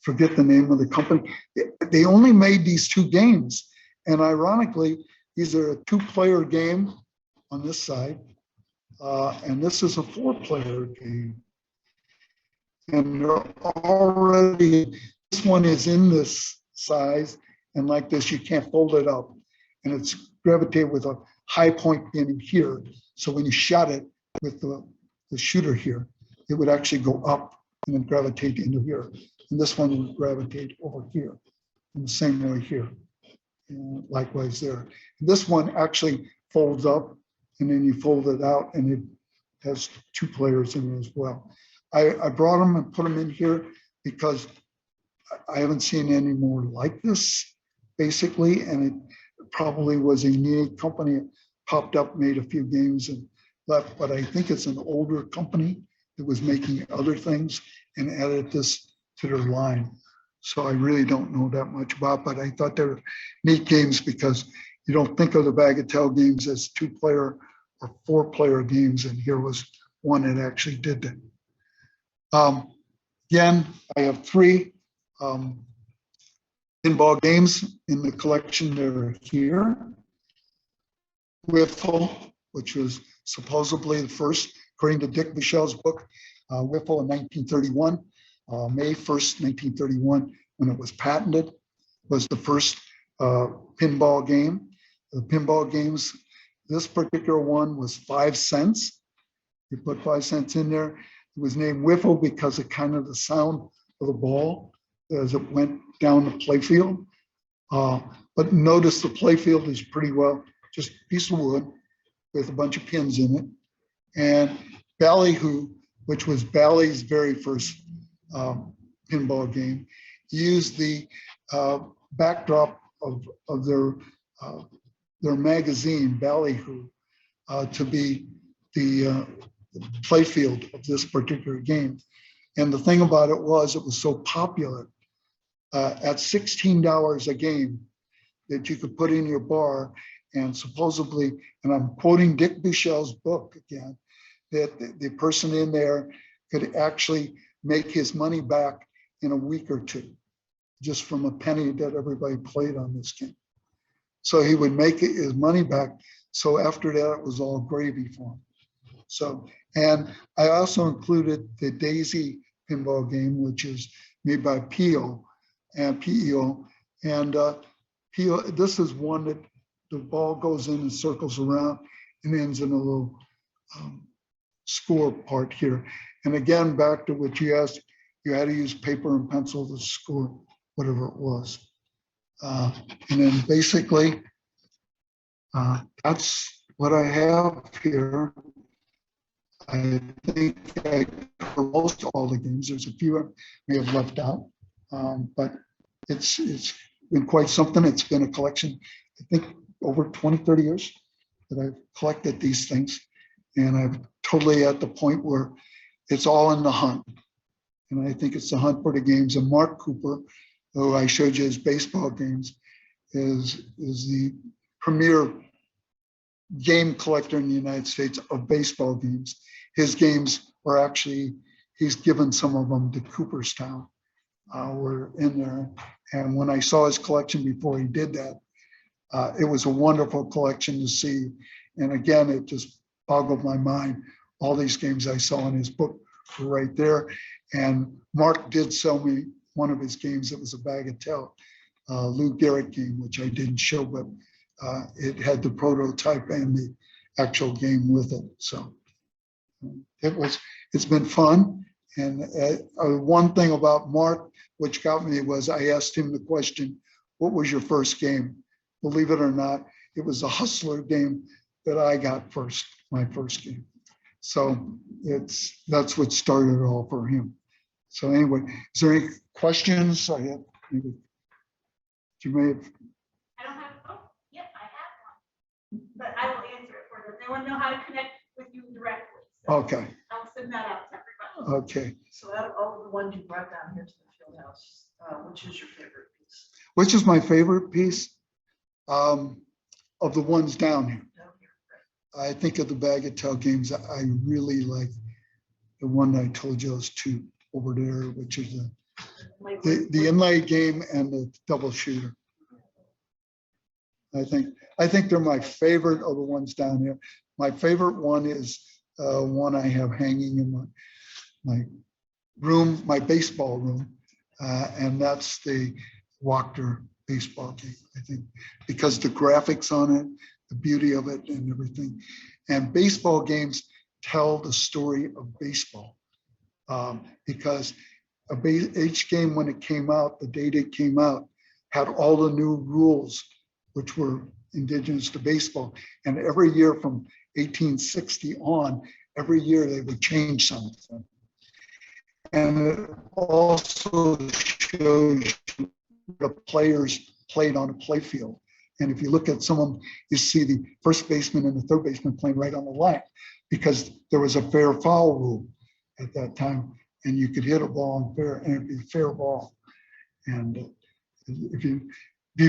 forget the name of the company. They only made these two games. And ironically, these are a 2-player game on this side. And this is a 4-player game. And they're already, this one is in this size. And like this, you can't fold it up. And it's gravitated with a high point being here. So when you shot it with the shooter here, it would actually go up and then gravitate into here. And this one would gravitate over here in the same way here. And likewise there. And this one actually folds up and then you fold it out and it has 2 players in it as well. I brought them and put them in here because I haven't seen any more like this basically. And it probably was a unique company. It popped up, made a few games and left, but I think it's an older company that was making other things and added this to their line. So I really don't know that much about, but I thought they were neat games because you don't think of the bagatelle games as 2-player or 4-player games, and here was one that actually did that. Again, I have 3 pinball games in the collection that are here. Wiffle, which was supposedly the first, according to Dick Michel's book, Wiffle in 1931, May 1st, 1931, when it was patented, was the first pinball game. The pinball games, this particular one was 5 cents. You put 5 cents in there. It was named Wiffle because of kind of the sound of the ball as it went down the playfield. But notice the playfield is pretty well just a piece of wood with a bunch of pins in it. And Ballyhoo, which was Bally's very first pinball game, used the backdrop of their magazine, Ballyhoo, to be the playfield of this particular game. And the thing about it was so popular at $16 a game that you could put in your bar, and supposedly, and I'm quoting Dick Buchel's book again, that the person in there could actually make his money back in a week or two, just from a penny that everybody played on this game. So he would make his money back. So after that, it was all gravy for him. So, and I also included the Daisy pinball game, which is made by Pio and PEO. And Pio, this is one that the ball goes in and circles around and ends in a little score part here. And again, back to what you asked, you had to use paper and pencil to score whatever it was. And then basically, that's what I have here. I think I covered most all the games. There's a few I may have left out, but it's been quite something. It's been a collection, I think, over 20, 30 years that I've collected these things. And I'm totally at the point where it's all in the hunt. And I think it's the hunt for the games. And Mark Cooper, who I showed you his baseball games, is the premier game collector in the United States of baseball games. His games are actually, he's given some of them to Cooperstown. Were in there. And when I saw his collection before he did that, it was a wonderful collection to see. And again, it just boggled my mind. All these games I saw in his book were right there. And Mark did sell me one of his games. It was a bagatelle, Lou Gehrig game, which I didn't show, but it had the prototype and the actual game with it. So it's been fun. And one thing about Mark, which got me, was I asked him the question, what was your first game? Believe it or not, it was a Hustler game that I got first, my first game. So that's what started it all for him. So anyway, is there any questions? I have, maybe you may have. I don't have, oh, yep, I have one, but I will answer it for them. They want to know how to connect with you directly. So Okay, I'll send that out to everybody. okay. So out of all of the ones you brought down here to the field house, which is your favorite piece? Which is my favorite piece of the ones down here? Down here, I think of the bagatelle games. I really like the one I told you those two over there, which is right. the inlay game and the double shooter. I think they're my favorite of the ones down here. My favorite one is one I have hanging in my room, my baseball room, and that's the Wachter baseball game. I think because the graphics on it, the beauty of it, and everything. And baseball games tell the story of baseball, because each game when it came out, the date it came out, had all the new rules which were indigenous to baseball. And every year from 1860 on, every year they would change something. And it also shows the players played on a play field. And if you look at some of them, you see the first baseman and the third baseman playing right on the line, because there was a fair foul rule at that time, and you could hit a ball on fair, and it'd be a fair ball. And if you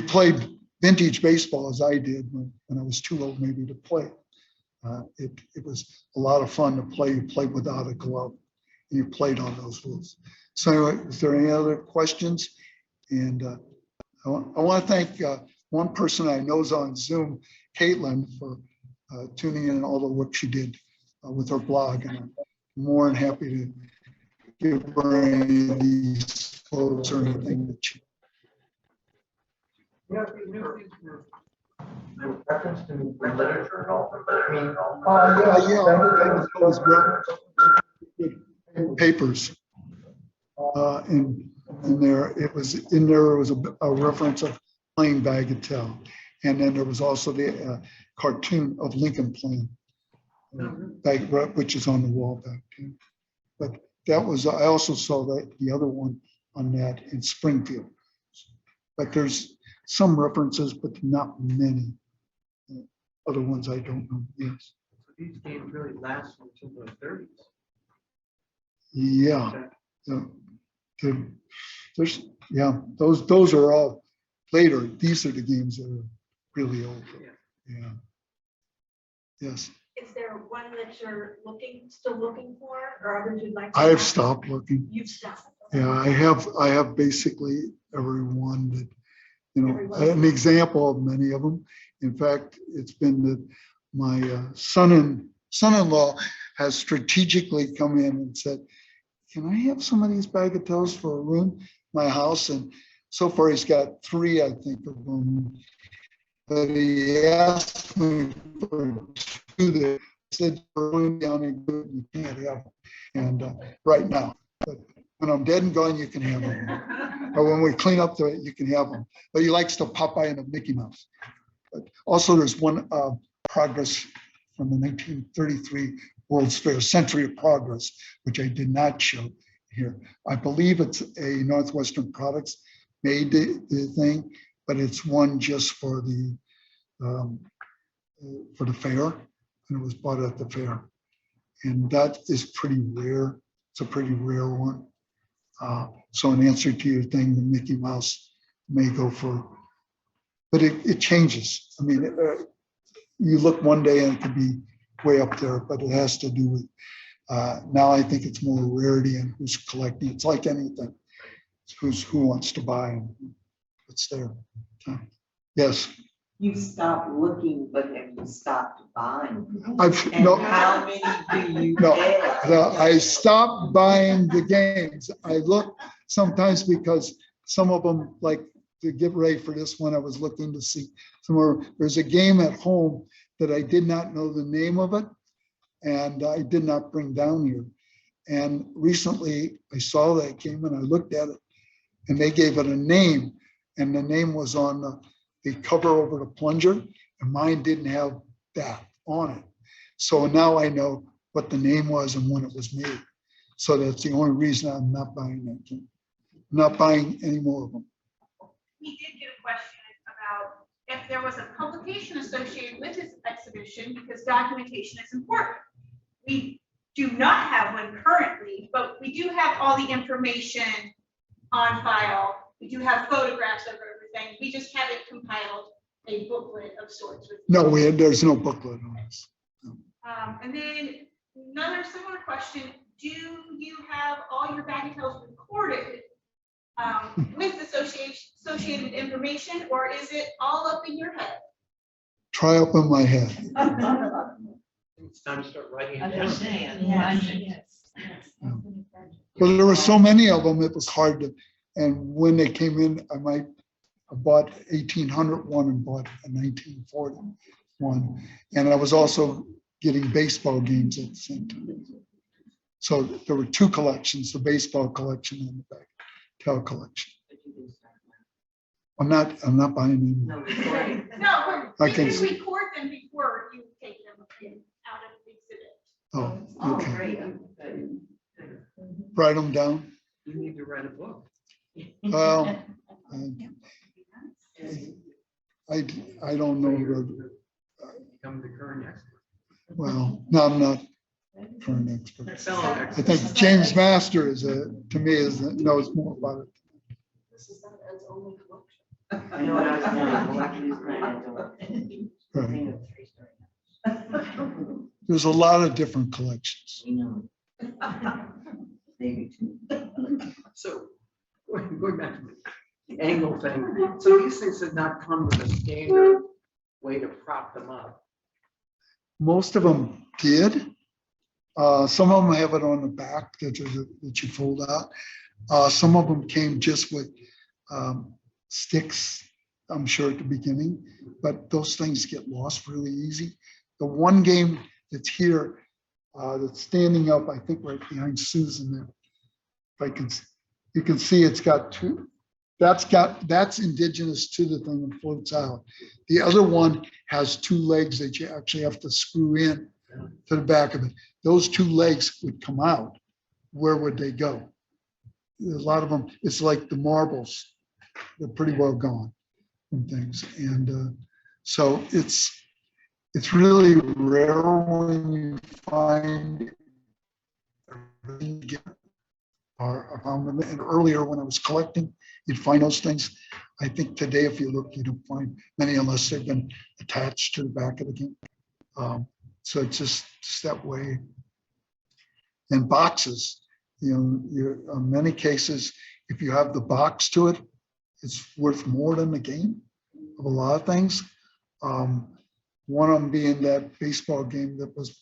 played vintage baseball as I did when I was too old maybe to play, it was a lot of fun to play. You played without a glove, and you played on those rules. So anyway, is there any other questions? And I want to thank one person I know is on Zoom, Caitlin, for tuning in and all the work she did with her blog. And I'm more than happy to give her any of these photos or anything that she. Yeah, these new things were referenced in literature and all. I mean, Yeah, those papers. In there, it was a reference of playing bagatelle, and then there was also the cartoon of Lincoln playing, which is on the wall back there. But that was, I also saw that the other one on that in Springfield. But there's some references, but not many. Other ones I don't know. Yes. So these games really last until the 30s. Yeah. the- there's, yeah, those are all later. These are the games that are really old. Yeah. Yes, Is there one that you're still looking for, or others you'd like? to I have have? stopped looking. You've stopped. Yeah, I have basically every one that, Every one. an example of many of them. In fact, it's been that my son-in-law has strategically come in and said, can I have some of these bagatelles for a room, my house? And so far he's got 3, I think, of them. But he asked me for 2 that said, we're going down and good, you can't have them. And right now, but when I'm dead and gone, you can have them. Or when we clean up you can have them. But he likes the Popeye and the Mickey Mouse. But also there's one progress from the 1933 World's Fair, Century of Progress, which I did not show here. I believe it's a Northwestern Products made the thing, but it's one just for the fair, and it was bought at the fair. And that is pretty rare. It's a pretty rare one. So in answer to your thing, the Mickey Mouse may go for, but it changes. I mean, you look one day and it could be way up there, but it has to do with, now I think it's more rarity and who's collecting. It's like anything. It's who wants to buy and what's there. Yes. You stopped looking, but have you stopped buying? And No, how many do you no, have? I stopped buying the games. I look sometimes because some of them, like to get ready for this one, I was looking to see some more. There's a game at home that I did not know the name of it, and I did not bring down here. And recently I saw that game and I looked at it, and they gave it a name, and the name was on the cover over the plunger, and mine didn't have that on it. So now I know what the name was and when it was made. So that's the only reason I'm not buying that game. I'm not buying any more of them. We did get a question about if there was a publication associated with this exhibition, because documentation is important. We do not have one currently, but we do have all the information on file. We do have photographs of everything. We just haven't compiled a booklet of sorts. No, there's no booklet on this. And then another similar question, do you have all your bagatelles recorded with associated information, or is it all up in your head? Try up in my head. It's time to start writing it down. Understand. Yes. But there were so many of them, it was hard to, and when they came in, I bought 1800 one and bought a 1940 one. And I was also getting baseball games at the same time. So there were 2 collections, the baseball collection and the bagatelle collection. I'm not buying them. No, recording. No, I you can can see. record them before you take them out of the exhibit. Oh, Oh, okay. great. Write them down. You need to write a book. Well, I don't know. Become the current expert. Well, no, I'm not current expert. Excel I expert. think James Master knows more about it. This is not its only collection. I know what I was saying, collections, I don't. Right. There's a lot of different collections. We know. Maybe 2. So, going back to the angle thing, so these things did not come with a standard way to prop them up. Most of them did. Some of them have it on the back that you fold out. Some of them came just with sticks, I'm sure at the beginning, but those things get lost really easy. The one game that's here, that's standing up, I think right behind Susan there. You can see it's got 2. That's indigenous to the thing and floats out. The other one has 2 legs that you actually have to screw in to the back of it. Those 2 legs would come out. Where would they go? A lot of them, it's like the marbles. They're pretty well gone and things. And so it's really rare when you find everything together. I found them, and earlier when I was collecting, you'd find those things. I think today, if you look, you don't find many unless they've been attached to the back of the game. So it's just that way. And boxes, in many cases, if you have the box to it, it's worth more than the game of a lot of things. One of them being that baseball game that was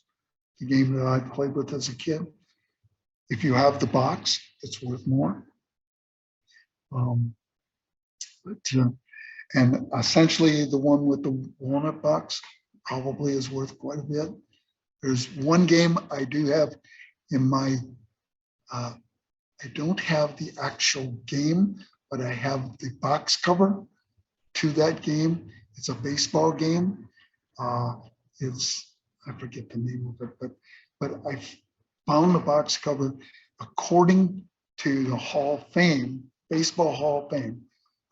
the game that I played with as a kid. If you have the box, it's worth more. And essentially the one with the walnut box probably is worth quite a bit. There's one game I do have in my, I don't have the actual game, but I have the box cover to that game. It's a baseball game. I forget the name of it, but I found the box cover according to the Hall of Fame, Baseball Hall of Fame,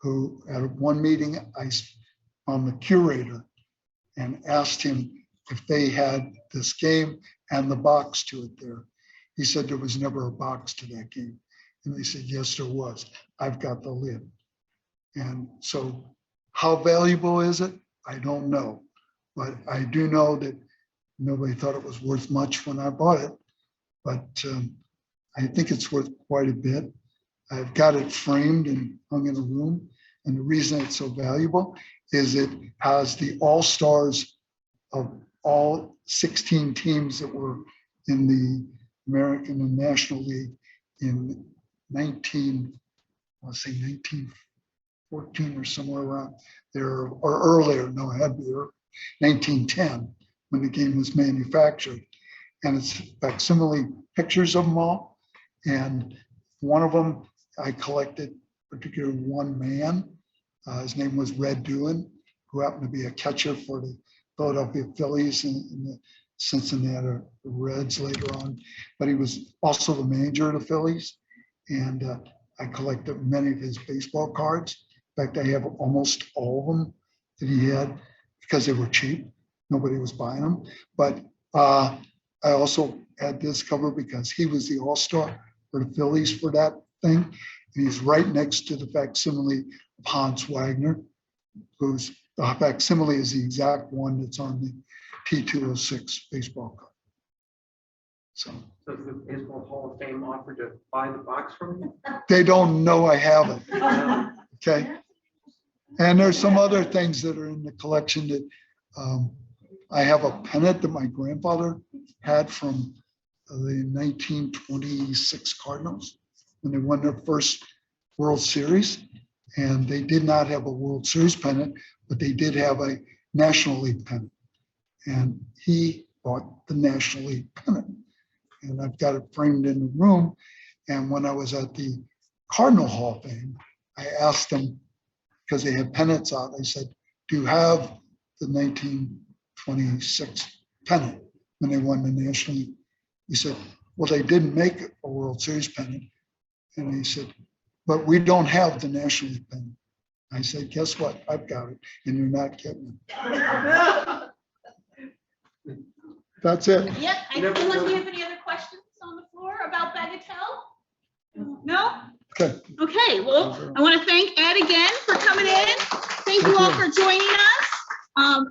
who at one meeting I found the curator and asked him if they had this game and the box to it there. He said there was never a box to that game. And they said, yes, there was. I've got the lid. And so how valuable is it? I don't know. But I do know that nobody thought it was worth much when I bought it. But I think it's worth quite a bit. I've got it framed and hung in a room. And the reason it's so valuable is it has the all-stars of all 16 teams that were in the American and National League in 1914 or somewhere around there, or earlier. No, it had to be 1910 when the game was manufactured. And it's facsimile pictures of them all. And one of them, I collected particularly one man. His name was Red Doohan, who happened to be a catcher for the Philadelphia Phillies and the Cincinnati Reds later on. But he was also the manager of the Phillies. And I collected many of his baseball cards. In fact, I have almost all of them that he had because they were cheap. Nobody was buying them. But I also had this cover because he was the all-star for the Phillies for that thing. And he's right next to the facsimile of Hans Wagner, whose the facsimile is the exact one that's on the T206 baseball card. So So the Baseball Hall of Fame offered to buy the box from you? they don't know I have it. Okay. And there's some other things that are in the collection that I have a pennant that my grandfather had from the 1926 Cardinals when they won their first World Series. And they did not have a World Series pennant, but they did have a National League pennant. And he bought the National League pennant. And I've got it framed in the room. And when I was at the Cardinal Hall of Fame, I asked them, because they had pennants out, I said, do you have the 1926 pennant when they won the National League? He said, well, they didn't make a World Series pennant. And he said, but we don't have the National League pennant. I said, guess what? I've got it, and you're not getting it. That's it. Yep, unless you have any other questions on the floor about bagatelle? No? Okay. Okay, well, I want to thank Ed again for coming in. Thank you all for joining us.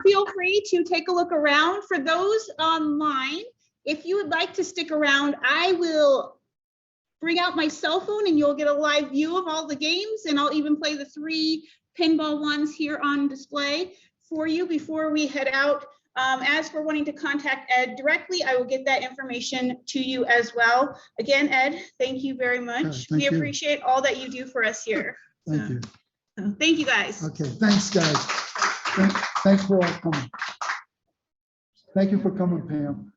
Feel free to take a look around. For those online, if you would like to stick around, I will bring out my cell phone and you'll get a live view of all the games, and I'll even play the 3 pinball ones here on display for you before we head out. As for wanting to contact Ed directly, I will get that information to you as well. Again, Ed, thank you very much. Thank We you. appreciate all that you do for us here. Thank you. Thank you, guys. Okay, thanks, guys. Thanks for all coming. Thank you for coming, Pam.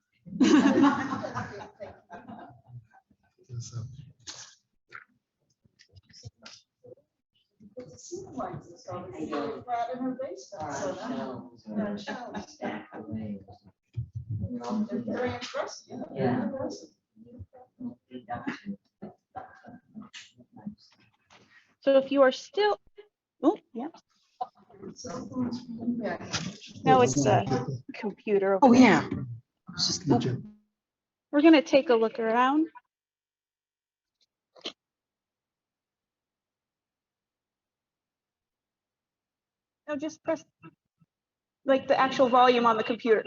Yeah. So if you are still, oh, yeah. No, it's a computer. Oh, yeah. We're going to take a look around. No, just press like the actual volume on the computer.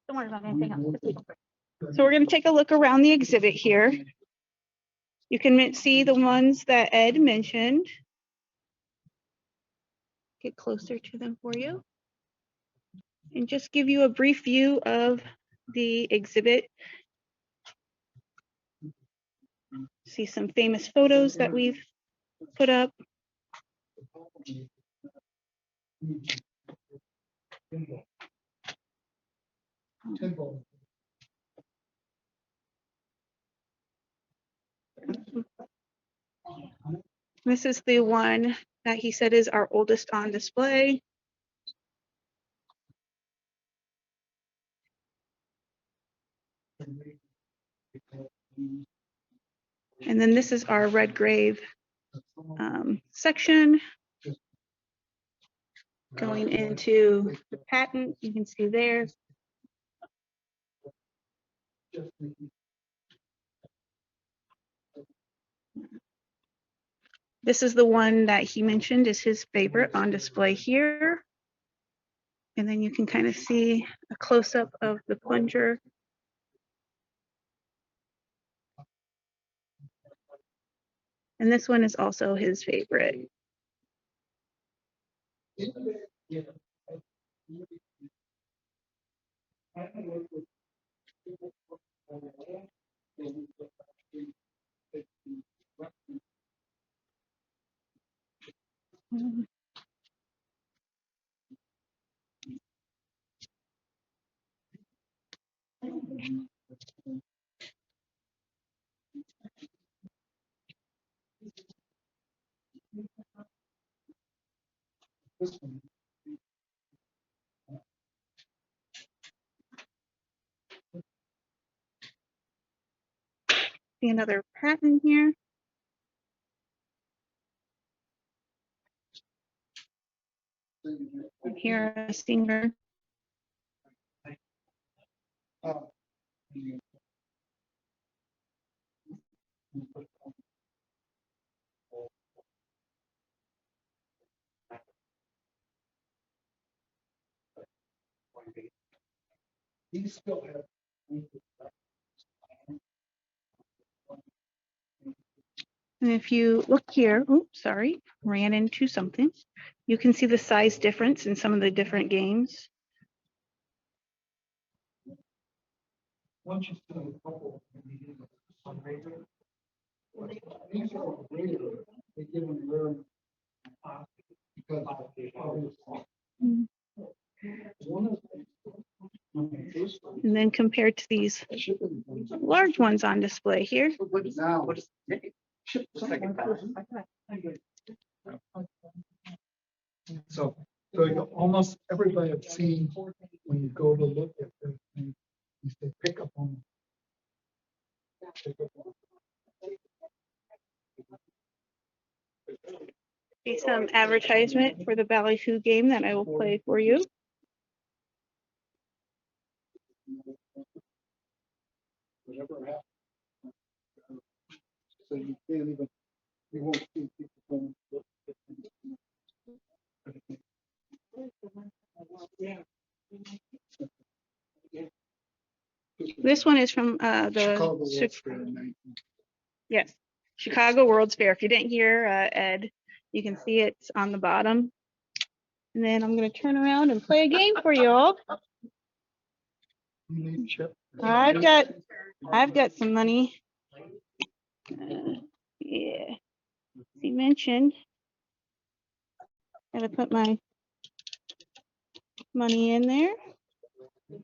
Don't worry about anything else. So we're going to take a look around the exhibit here. You can see the ones that Ed mentioned. Get closer to them for you. And just give you a brief view of the exhibit. See some famous photos that we've put up. This is the one that he said is our oldest on display. And then this is our red grave section. Going into the patent, you can see there. This is the one that he mentioned is his favorite on display here. And then you can kind of see a close-up of the plunger. And this one is also his favorite. See another patent here. Here, a singer. And if you look here, oops, sorry, ran into something. You can see the size difference in some of the different games. And then compared to these large ones on display here. So almost everybody I've seen, when you go to look at this thing, you say pick up on. See some advertisement for the Ballyhoo game that I will play for you. Whatever happens. So you can't even, you won't see people going. This one is from yes, Chicago World's Fair. If you didn't hear Ed, you can see it's on the bottom. And then I'm going to turn around and play a game for you all. I've got some money. Yeah, he mentioned. Gotta put my money in there. And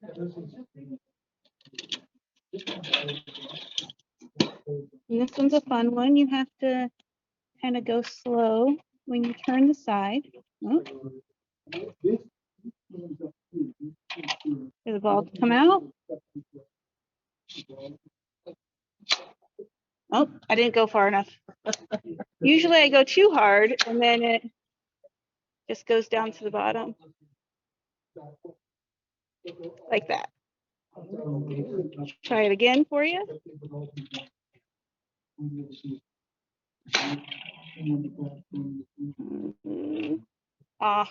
this one's a fun one. You have to kind of go slow when you turn the side. Oh. For the ball to come out. Oh, I didn't go far enough. Usually I go too hard and then it Just goes down to the bottom. Like that. Try it again for you. Ah,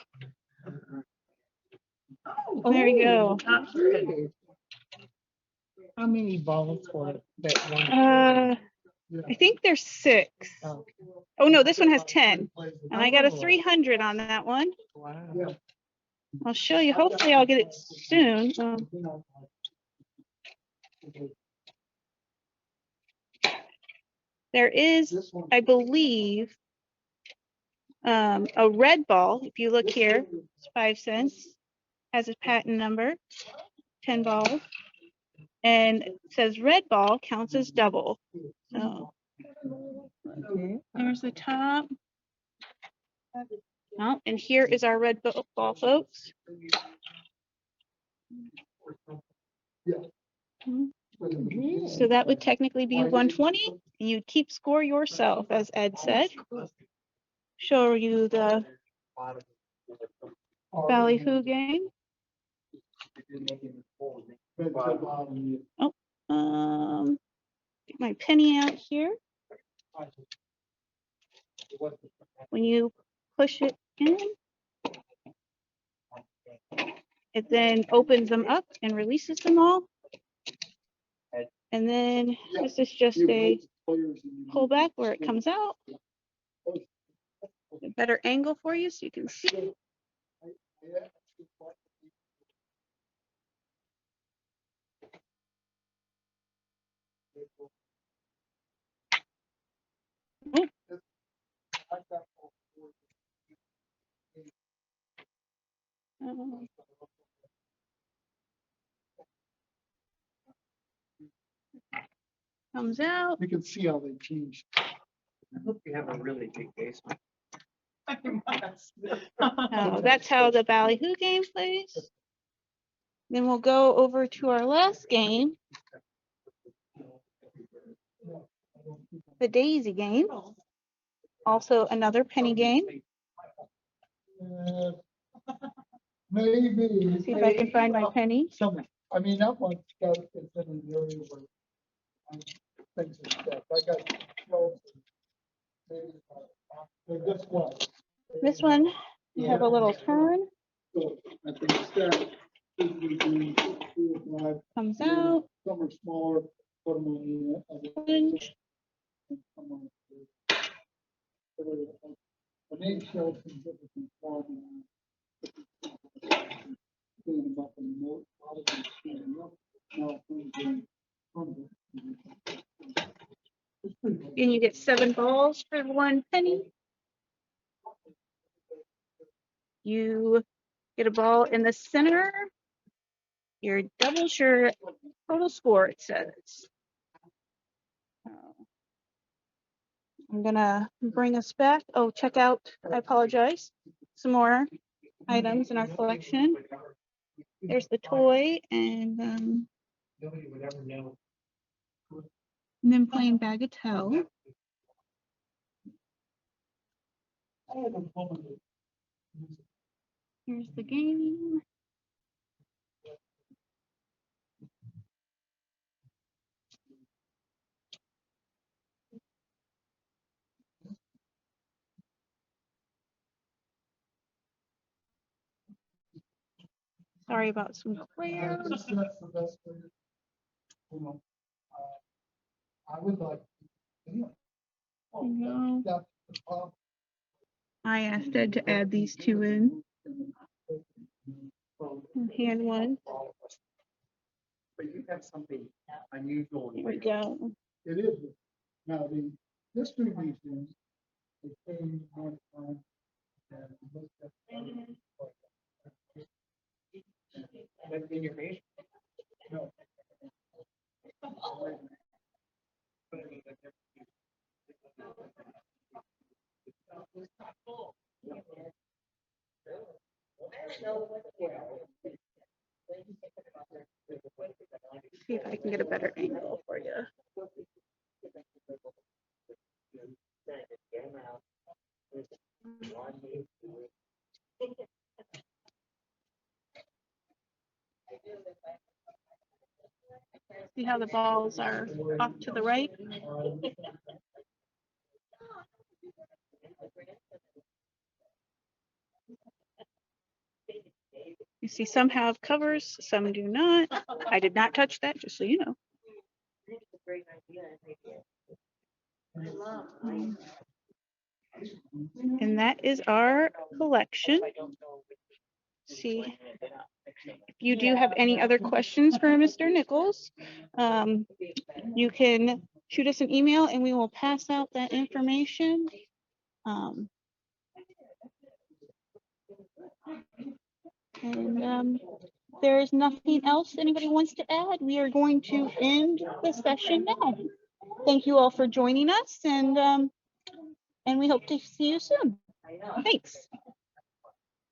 there you go. How many balls for that one? I think there's 6. Oh no, this one has 10. And I got a 300 on that one. Wow. I'll show you. Hopefully I'll get it soon. There is, I believe, a red ball. If you look here, it's 5 cents. Has a patent number, 10 balls. And it says red ball counts as double. So there's the top. Oh, and here is our red ball, folks. So that would technically be 120. You keep score yourself, as Ed said. Show you the ballyhoo game. Oh, get my penny out here. When you push it in, it then opens them up and releases them all. And then this is just a pullback where it comes out. A better angle for you so you can see. Comes out. You can see how they changed. I hope you have a really big basement. That's how the ballyhoo game plays. Then we'll go over to our last game, the daisy game. Also another penny game. Maybe. Let's see if I can find my penny. Some, I mean, that one's got, it's in an area where things are stuck. I got 12. This one. This one, you have a little turn. So I think stack. Comes out. Some are smaller. Put them on the Inch. The name shows some different quality. And you get 7 balls for 1 penny. You get a ball in the center. Your doubles your total score, it says. I'm gonna bring us back. Oh, check out, I apologize, some more items in our collection. There's the toy and then playing bagatelle. Here's the game. Sorry about some glare. I would like. No. I asked Ed to add these 2 in. Hand one. But you have something unusual. Here we go. It is. Now, the distribution, it came one time. And looked at. That's in your face. No. See if I can get a better angle for you. See how the balls are off to the right? You see some have covers, some do not. I did not touch that, just so you know. And that is our collection. See, if you do have any other questions for Mr. Nichols, you can shoot us an email and we will pass out that information. There is nothing else anybody wants to add. We are going to end the session now. Thank you all for joining us, and we hope to see you soon. Thanks.